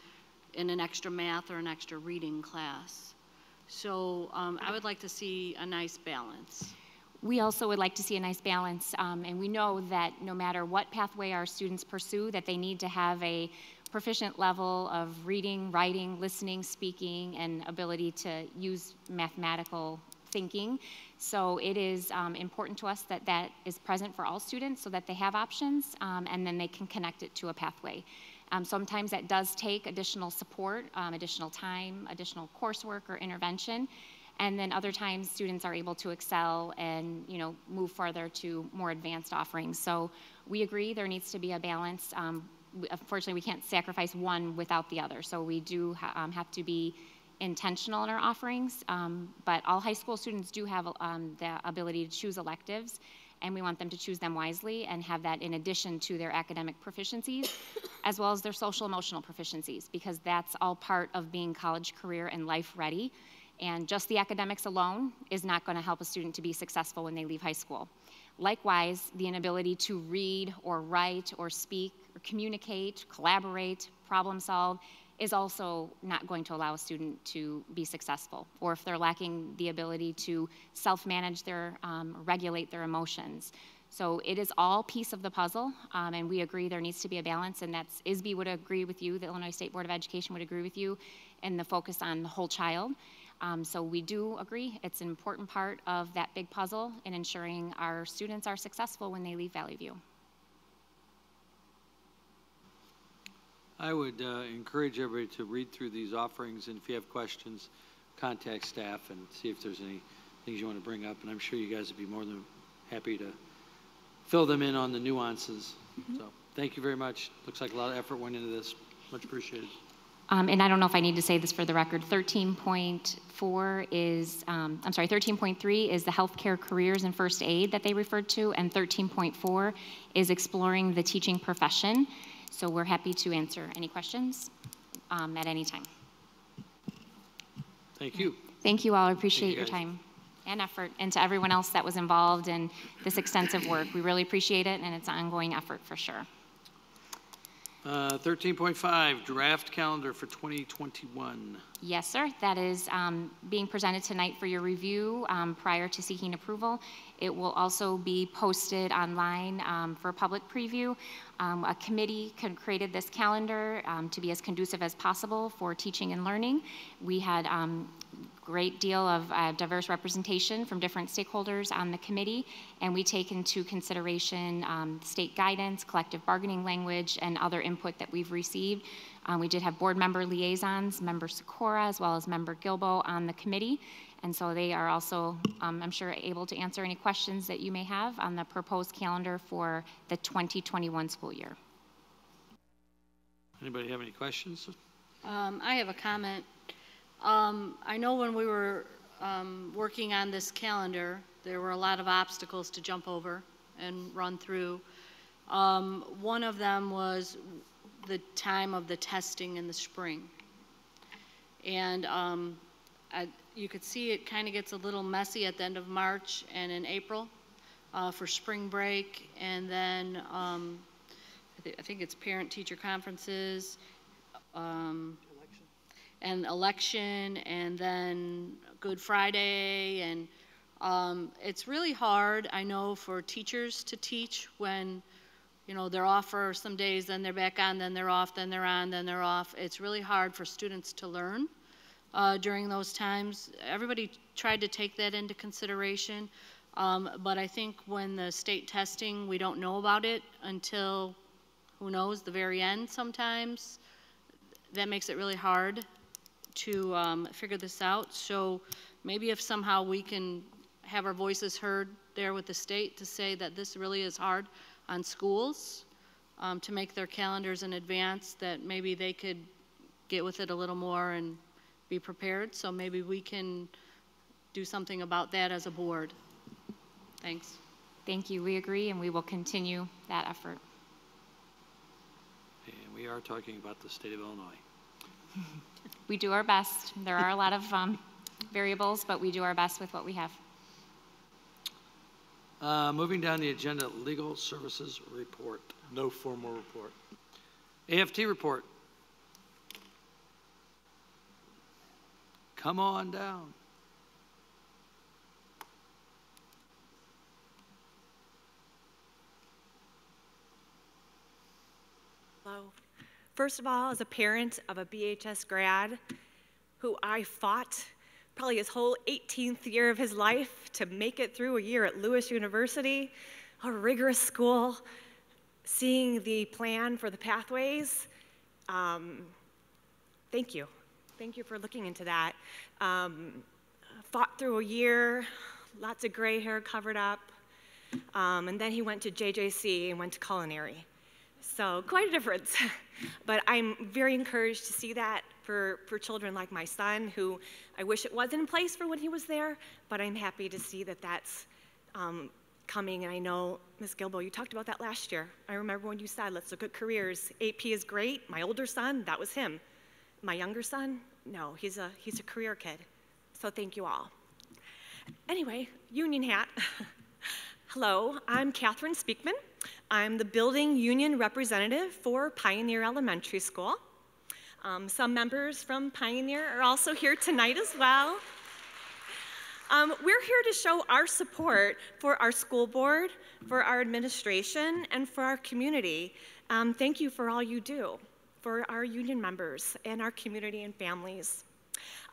in an extra math or an extra reading class. So I would like to see a nice balance. We also would like to see a nice balance, and we know that no matter what pathway our students pursue, that they need to have a proficient level of reading, writing, listening, speaking, and ability to use mathematical thinking. So it is important to us that that is present for all students so that they have options, and then they can connect it to a pathway. Sometimes that does take additional support, additional time, additional coursework or intervention, and then other times students are able to excel and move further to more advanced offerings. So we agree there needs to be a balance. Unfortunately, we can't sacrifice one without the other. So we do have to be intentional in our offerings, but all high school students do have the ability to choose electives, and we want them to choose them wisely and have that in addition to their academic proficiencies, as well as their social emotional proficiencies, because that's all part of being college, career, and life ready. And just the academics alone is not going to help a student to be successful when they leave high school. Likewise, the inability to read or write or speak or communicate, collaborate, problem solve is also not going to allow a student to be successful, or if they're lacking the ability to self-manage their, regulate their emotions. So it is all piece of the puzzle, and we agree there needs to be a balance, and that's, ISBE would agree with you, the Illinois State Board of Education would agree with you, and the focus on the whole child. So we do agree it's an important part of that big puzzle in ensuring our students are successful when they leave Valley View. I would encourage everybody to read through these offerings, and if you have questions, contact staff and see if there's any things you want to bring up, and I'm sure you guys would be more than happy to fill them in on the nuances. So thank you very much. Looks like a lot of effort went into this. Much appreciated. And I don't know if I need to say this for the record, 13.4 is, 13.3 is the healthcare careers and first aid that they referred to, and 13.4 is exploring the teaching profession. So we're happy to answer any questions at any time. Thank you. Thank you all. I appreciate your time and effort, and to everyone else that was involved in this extensive work. We really appreciate it, and it's an ongoing effort for sure. 13.5, draft calendar for 2021. Yes, sir. That is being presented tonight for your review prior to seeking approval. It will also be posted online for public preview. A committee created this calendar to be as conducive as possible for teaching and learning. We had great deal of diverse representation from different stakeholders on the committee, and we take into consideration state guidance, collective bargaining language, and other input that we've received. We did have board member liaisons, Member Sikora, as well as Member Gilbo on the committee, and so they are also, I'm sure, able to answer any questions that you may have on the proposed calendar for the 2021 school year. Anybody have any questions? I have a comment. I know when we were working on this calendar, there were a lot of obstacles to jump over and run through. One of them was the time of the testing in the spring. And you could see it kind of gets a little messy at the end of March and in April for spring break. And then I think it's parent-teacher conferences. And election, and then Good Friday, and it's really hard, I know, for teachers to teach when, you know, they're off for some days, then they're back on, then they're off, then they're on, then they're off. It's really hard for students to learn during those times. Everybody tried to take that into consideration, but I think when the state testing, we don't know about it until, who knows, the very end sometimes. That makes it really hard to figure this out. So maybe if somehow we can have our voices heard there with the state to say that this really is hard on schools to make their calendars in advance, that maybe they could get with it a little more and be prepared. So maybe we can do something about that as a board. Thanks. Thank you. We agree, and we will continue that effort. And we are talking about the state of Illinois. We do our best. There are a lot of variables, but we do our best with what we have. Moving down the agenda, legal services report. No formal report. AFT report. Come on down. Hello. First of all, as a parent of a BHS grad who I fought probably his whole 18th year of his life to make it through a year at Lewis University, a rigorous school, seeing the plan for the pathways, thank you. Thank you for looking into that. Fought through a year, lots of gray hair covered up, and then he went to JJC and went to culinary. So quite a difference. But I'm very encouraged to see that for children like my son, who I wish it wasn't in place for when he was there, but I'm happy to see that that's coming. And I know, Ms. Gilbo, you talked about that last year. I remember when you said, let's look at careers. AP is great. My older son, that was him. My younger son, no, he's a career kid. So thank you all. Anyway, union hat. Hello, I'm Catherine Speakman. I'm the building union representative for Pioneer Elementary School. Some members from Pioneer are also here tonight as well. We're here to show our support for our school board, for our administration, and for our community. Thank you for all you do for our union members and our community and families.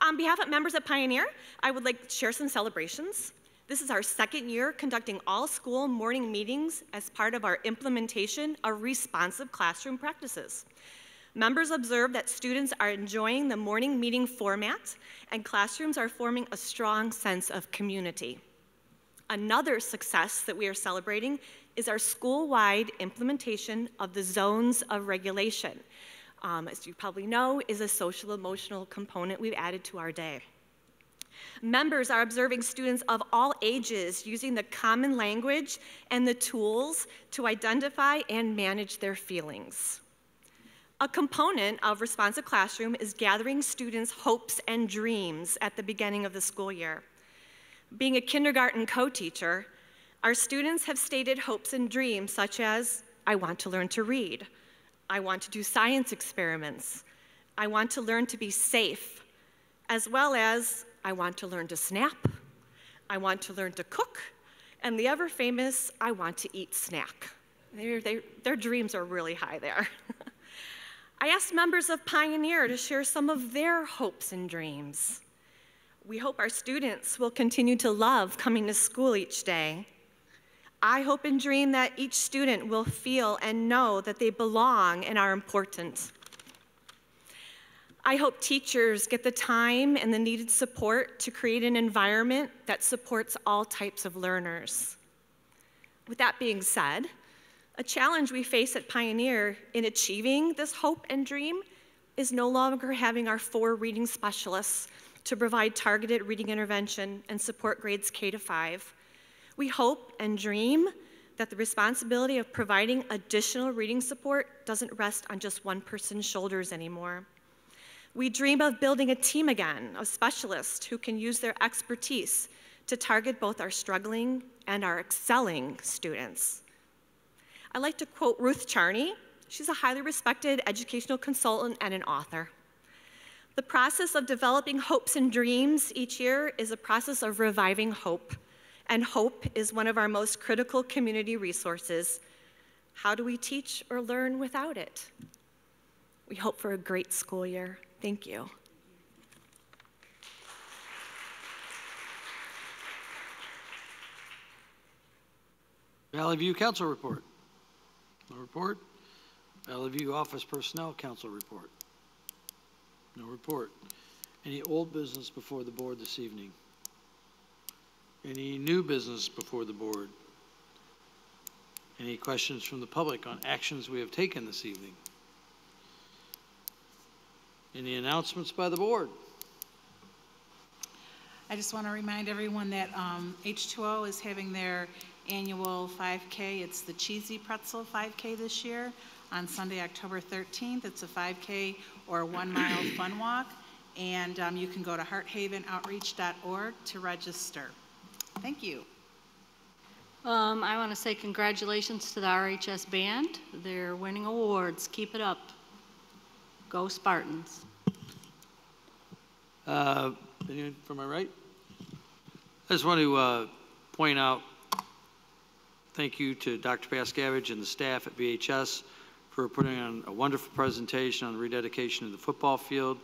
On behalf of members of Pioneer, I would like to share some celebrations. This is our second year conducting all school morning meetings as part of our implementation of responsive classroom practices. Members observed that students are enjoying the morning meeting format and classrooms are forming a strong sense of community. Another success that we are celebrating is our school-wide implementation of the zones of regulation. As you probably know, is a social-emotional component we've added to our day. Members are observing students of all ages using the common language and the tools to identify and manage their feelings. A component of Responsive Classroom is gathering students' hopes and dreams at the beginning of the school year. Being a kindergarten co-teacher, our students have stated hopes and dreams such as, I want to learn to read, I want to do science experiments, I want to learn to be safe, as well as, I want to learn to snap, I want to learn to cook, and the ever famous, I want to eat snack. Their dreams are really high there. I asked members of Pioneer to share some of their hopes and dreams. We hope our students will continue to love coming to school each day. I hope and dream that each student will feel and know that they belong and are important. I hope teachers get the time and the needed support to create an environment that supports all types of learners. With that being said, a challenge we face at Pioneer in achieving this hope and dream is no longer having our 4 reading specialists to provide targeted reading intervention and support grades K to 5. We hope and dream that the responsibility of providing additional reading support doesn't rest on just one person's shoulders anymore. We dream of building a team again of specialists who can use their expertise to target both our struggling and our excelling students. I like to quote Ruth Charney. She's a highly respected educational consultant and an author. The process of developing hopes and dreams each year is a process of reviving hope, and hope is one of our most critical community resources. How do we teach or learn without it? We hope for a great school year. Thank you. Valley View Council report. No report. Valley View Office Personnel Council report. No report. Any old business before the board this evening? Any new business before the board? Any questions from the public on actions we have taken this evening? Any announcements by the board? I just want to remind everyone that H2O is having their annual 5K. It's the Cheesy Pretzel 5K this year on Sunday, October 13th. It's a 5K or 1 mile fun walk. And you can go to hearthavenoutreach.org to register. Thank you. I want to say congratulations to the RHS band. They're winning awards. Keep it up. Go Spartans. Anyone from my right? I just want to point out, thank you to Dr. Pascavage and the staff at VHS for putting on a wonderful presentation on the rededication of the football field.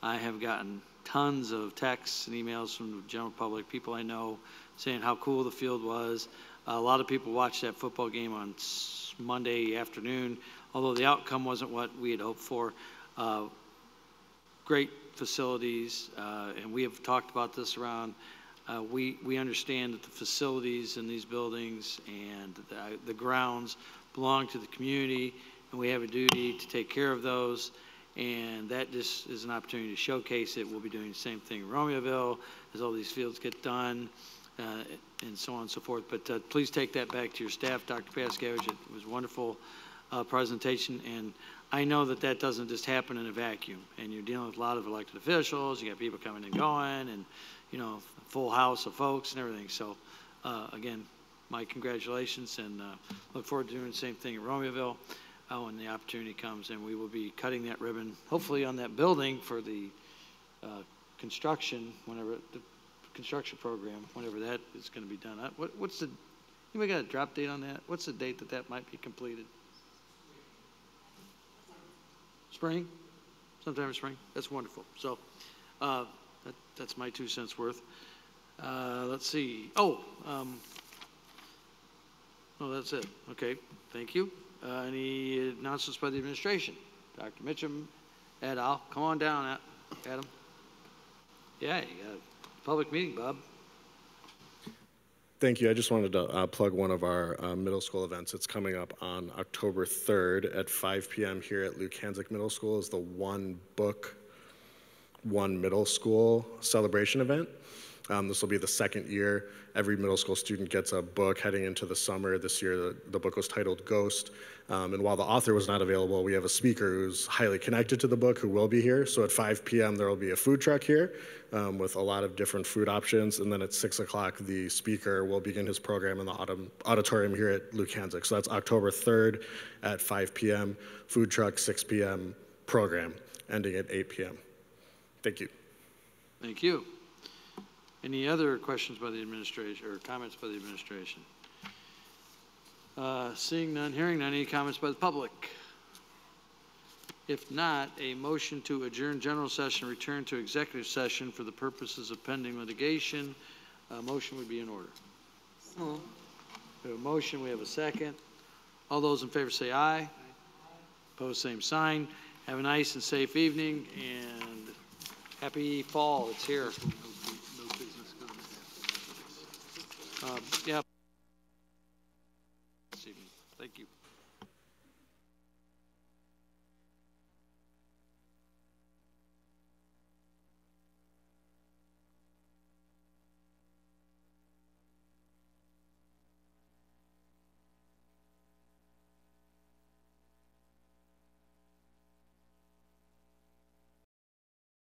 I have gotten tons of texts and emails from the general public, people I know, saying how cool the field was. A lot of people watched that football game on Monday afternoon, although the outcome wasn't what we had hoped for. Great facilities, and we have talked about this around. We understand that the facilities in these buildings and the grounds belong to the community, and we have a duty to take care of those, and that just is an opportunity to showcase it. We'll be doing the same thing in Romeoville as all these fields get done, and so on and so forth. But please take that back to your staff, Dr. Pascavage. It was a wonderful presentation, and I know that that doesn't just happen in a vacuum, and you're dealing with a lot of elected officials. You got people coming and going, and you know, a full house of folks and everything. So again, my congratulations, and look forward to doing the same thing in Romeoville when the opportunity comes, and we will be cutting that ribbon, hopefully on that building for the construction, whenever the construction program, whenever that is going to be done. What's the, anybody got a drop date on that? What's the date that that might be completed? Spring? Sometime in spring? That's wonderful. So that's my 2 cents worth. Let's see. Oh, that's it. Okay, thank you. Any announcements by the administration? Dr. Mitchum, Ed, Al, come on down, Adam. Yeah, you got a public meeting, Bob. Thank you. I just wanted to plug one of our middle school events. It's coming up on October 3rd at 5 p.m. here at Lukanzik Middle School. Is the One Book, One Middle School celebration event. This will be the second year. Every middle school student gets a book heading into the summer. This year, the book was titled Ghost. And while the author was not available, we have a speaker who's highly connected to the book who will be here. So at 5 p.m., there will be a food truck here with a lot of different food options. And then at 6 o'clock, the speaker will begin his program in the auditorium here at Lukanzik. So that's October 3rd at 5 p.m., food truck, 6 p.m. program, ending at 8 p.m. Thank you. Thank you. Any other questions by the administration or comments by the administration? Seeing none, hearing none, any comments by the public? If not, a motion to adjourn general session, return to executive session for the purposes of pending litigation. Motion would be in order. We have a motion, we have a second. All those in favor say aye. Opposed, same sign. Have a nice and safe evening and happy fall. It's here. Yeah.